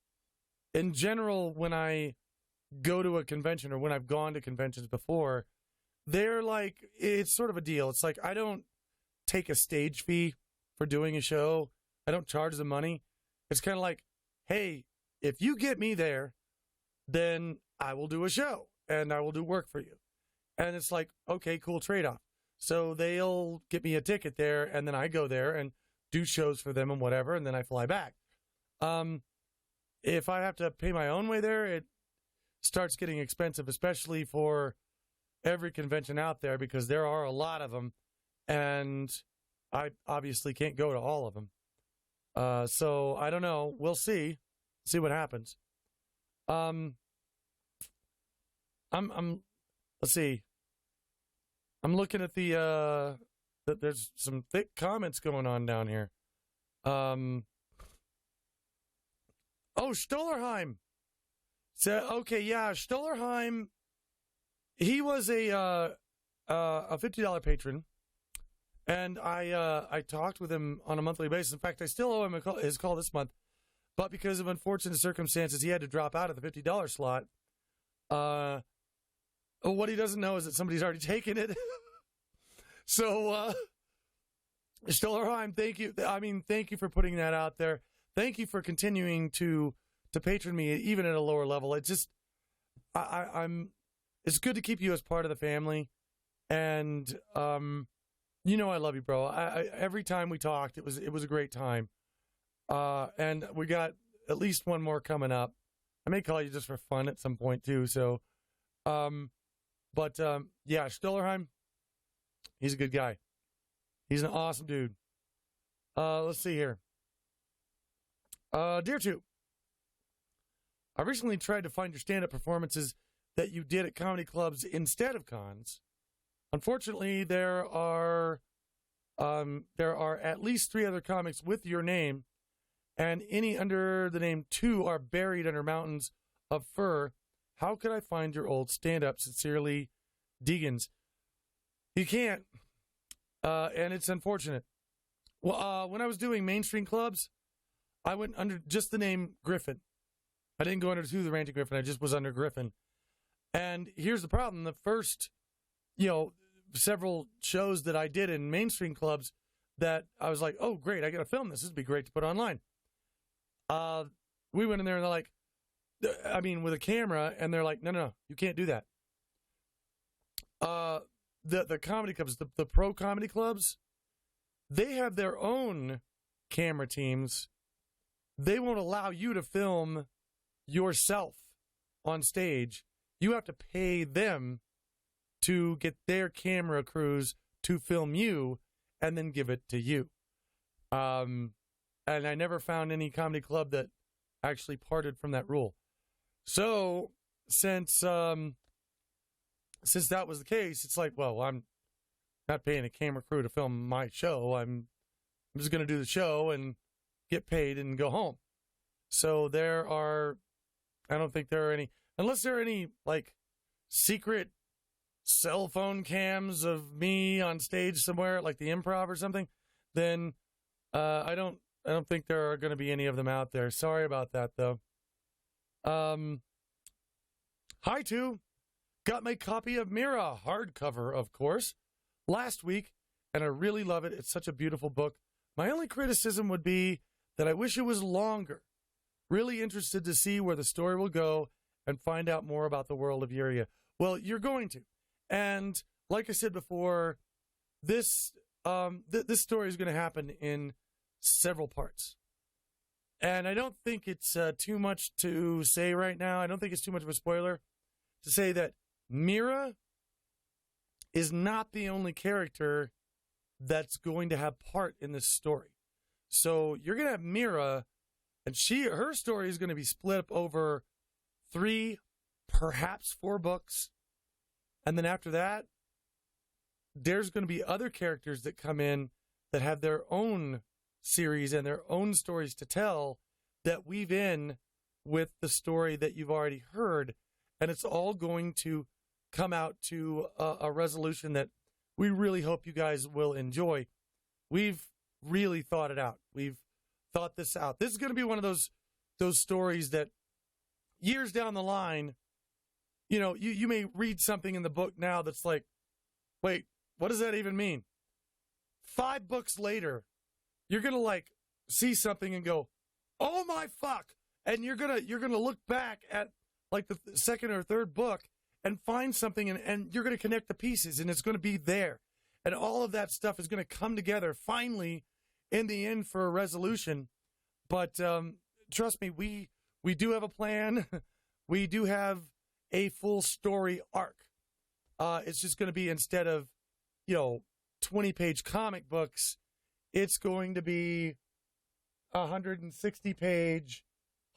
in general, when I go to a convention or when I've gone to conventions before, they're like, it's sort of a deal. It's like, I don't take a stage fee for doing a show. I don't charge them money. It's kind of like, hey, if you get me there, then I will do a show and I will do work for you. And it's like, okay, cool trade-off. So they'll get me a ticket there, and then I go there and do shows for them and whatever, and then I fly back. If I have to pay my own way there, it starts getting expensive, especially for every convention out there, because there are a lot of them, and I obviously can't go to all of them. So I don't know. We'll see what happens. Let's see. I'm looking at there's some thick comments going on down here. Oh, Stollerheim. So, okay, yeah, Stollerheim, he was a $50 patron, and I talked with him on a monthly basis. In fact, I still owe him his call this month, but because of unfortunate circumstances, he had to drop out of the $50 slot. What he doesn't know is that somebody's already taken it. So, Stollerheim, thank you. Thank you for putting that out there. Thank you for continuing to patron me, even at a lower level. It's just, it's good to keep you as part of the family. And, I love you, bro. Every time we talked, it was a great time. And we got at least one more coming up. I may call you just for fun at some point too. So, yeah, Stollerheim, he's a good guy. He's an awesome dude. Let's see here. Dear Two, I recently tried to find your stand-up performances that you did at comedy clubs instead of cons. Unfortunately, there are at least 3 other comics with your name, and any under the name 2 are buried under mountains of fur. How could I find your old stand-up? Sincerely, Deegans. You can't, and it's unfortunate. Well, when I was doing mainstream clubs, I went under just the name Griffin. I didn't go under the Ranting Griffin. I just was under Griffin. And here's the problem. The first, several shows that I did in mainstream clubs that I was like, oh, great, I got to film this. This would be great to put online. We went in there and they're like, with a camera, and they're like, no, you can't do that. The comedy clubs, the pro comedy clubs, they have their own camera teams. They won't allow you to film yourself on stage. You have to pay them to get their camera crews to film you and then give it to you. And I never found any comedy club that actually parted from that rule. So since that was the case, it's like, well, I'm not paying a camera crew to film my show. I'm just going to do the show and get paid and go home. So I don't think there are any, unless there are any like secret cell phone cams of me on stage somewhere, like the Improv or something, then I don't think there are going to be any of them out there. Sorry about that, though. Hi, Two. Got my copy of Myre, hardcover, of course, last week, and I really love it. It's such a beautiful book. My only criticism would be that I wish it was longer. Really interested to see where the story will go and find out more about the world of Myre. Well, you're going to. And like I said before, this this story is going to happen in several parts. And I don't think it's too much to say right now. I don't think it's too much of a spoiler to say that Myre is not the only character that's going to have part in this story. So you're going to have Myre, and her story is going to be split up over 3, perhaps 4 books. And then after that, there's going to be other characters that come in that have their own series and their own stories to tell that weave in with the story that you've already heard. And it's all going to come out to a resolution that we really hope you guys will enjoy. We've really thought it out. We've thought this out. This is going to be one of those stories that years down the line, you may read something in the book now that's like, wait, what does that even mean? 5 books later, you're going to see something and go, oh my fuck. And you're going to look back at like the second or third book and find something and you're going to connect the pieces and it's going to be there. And all of that stuff is going to come together finally in the end for a resolution. But trust me, we do have a plan. We do have a full story arc. It's just going to be, instead of 20-page comic books, it's going to be 160-page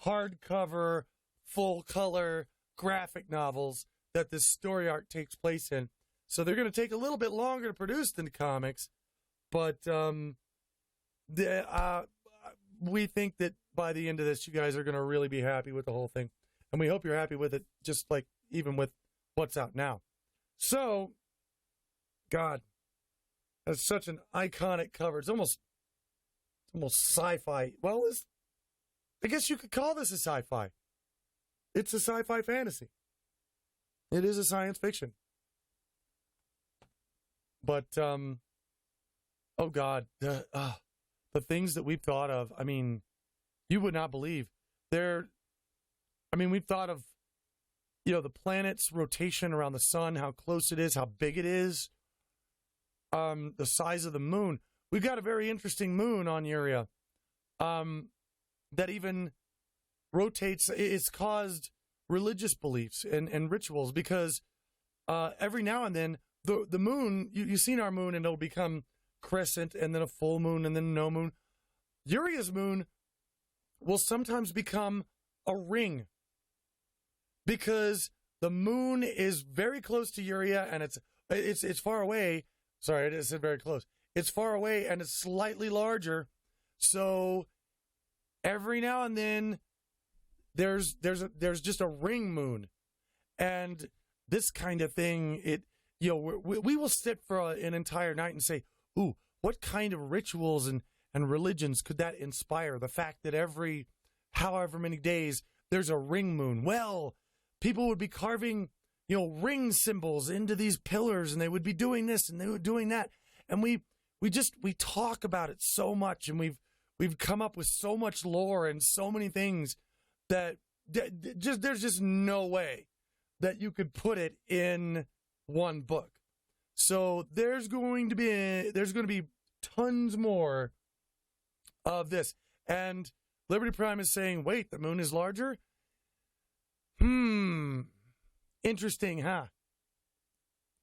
hardcover, full color graphic novels that this story arc takes place in. So they're going to take a little bit longer to produce than the comics, but we think that by the end of this, you guys are going to really be happy with the whole thing. And we hope you're happy with it, just like even with what's out now. So, God, that's such an iconic cover. It's almost sci-fi. Well, I guess you could call this a sci-fi. It's a sci-fi fantasy. It is a science fiction. But, oh God, the things that we've thought of, I mean, you would not believe. We've thought of, the planet's rotation around the sun, how close it is, how big it is, the size of the moon. We've got a very interesting moon on Myre that even rotates. It's caused religious beliefs and rituals because every now and then the moon, you've seen our moon, and it'll become crescent and then a full moon and then no moon. Myre's moon will sometimes become a ring because the moon is very close to Myre and it's far away. Sorry, I just said very close. It's far away and it's slightly larger. So every now and then there's just a ring moon. And this kind of thing, we will sit for an entire night and say, ooh, what kind of rituals and religions could that inspire? The fact that every however many days there's a ring moon. Well, people would be carving, ring symbols into these pillars, and they would be doing this and they were doing that. And we talk about it so much, and we've come up with so much lore and so many things that there's just no way that you could put it in one book. So there's going to be tons more of this. And Liberty Prime is saying, wait, the moon is larger? Interesting, huh?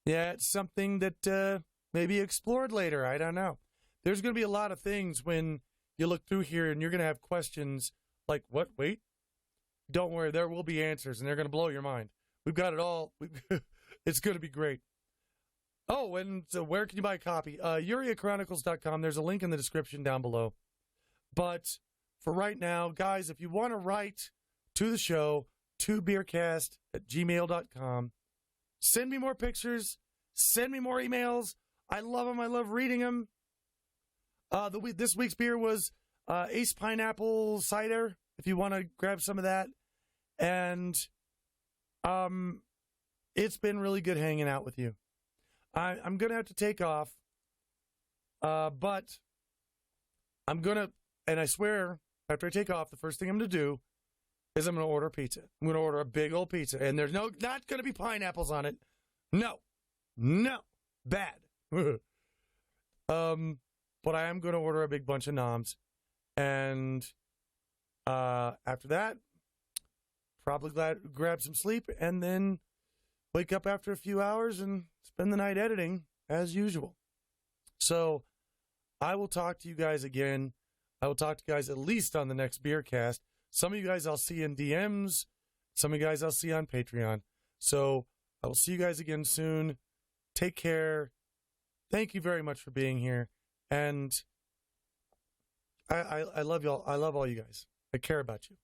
Yeah, it's something that may be explored later. I don't know. There's going to be a lot of things when you look through here, and you're going to have questions like, what? Wait? Don't worry, there will be answers, and they're going to blow your mind. We've got it all. It's going to be great. Oh, and so where can you buy a copy? UriaChronicles.com. There's a link in the description down below. But for right now, guys, if you want to write to the show, to beercast@gmail.com, send me more pictures, send me more emails. I love them. I love reading them. This week's beer was Ace Pineapple Cider, if you want to grab some of that. And it's been really good hanging out with you. I'm going to have to take off, but I'm going to, and I swear, after I take off, the first thing I'm going to do is I'm going to order pizza. I'm going to order a big old pizza, and there's not going to be pineapples on it. No, bad. But I am going to order a big bunch of noms, and after that, probably grab some sleep, and then wake up after a few hours and spend the night editing as usual. So I will talk to you guys again. I will talk to you guys at least on the next Beercast. Some of you guys I'll see in DMs. Some of you guys I'll see on Patreon. So I will see you guys again soon. Take care. Thank you very much for being here. And I love y'all. I love all you guys. I care about you.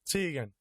See you again.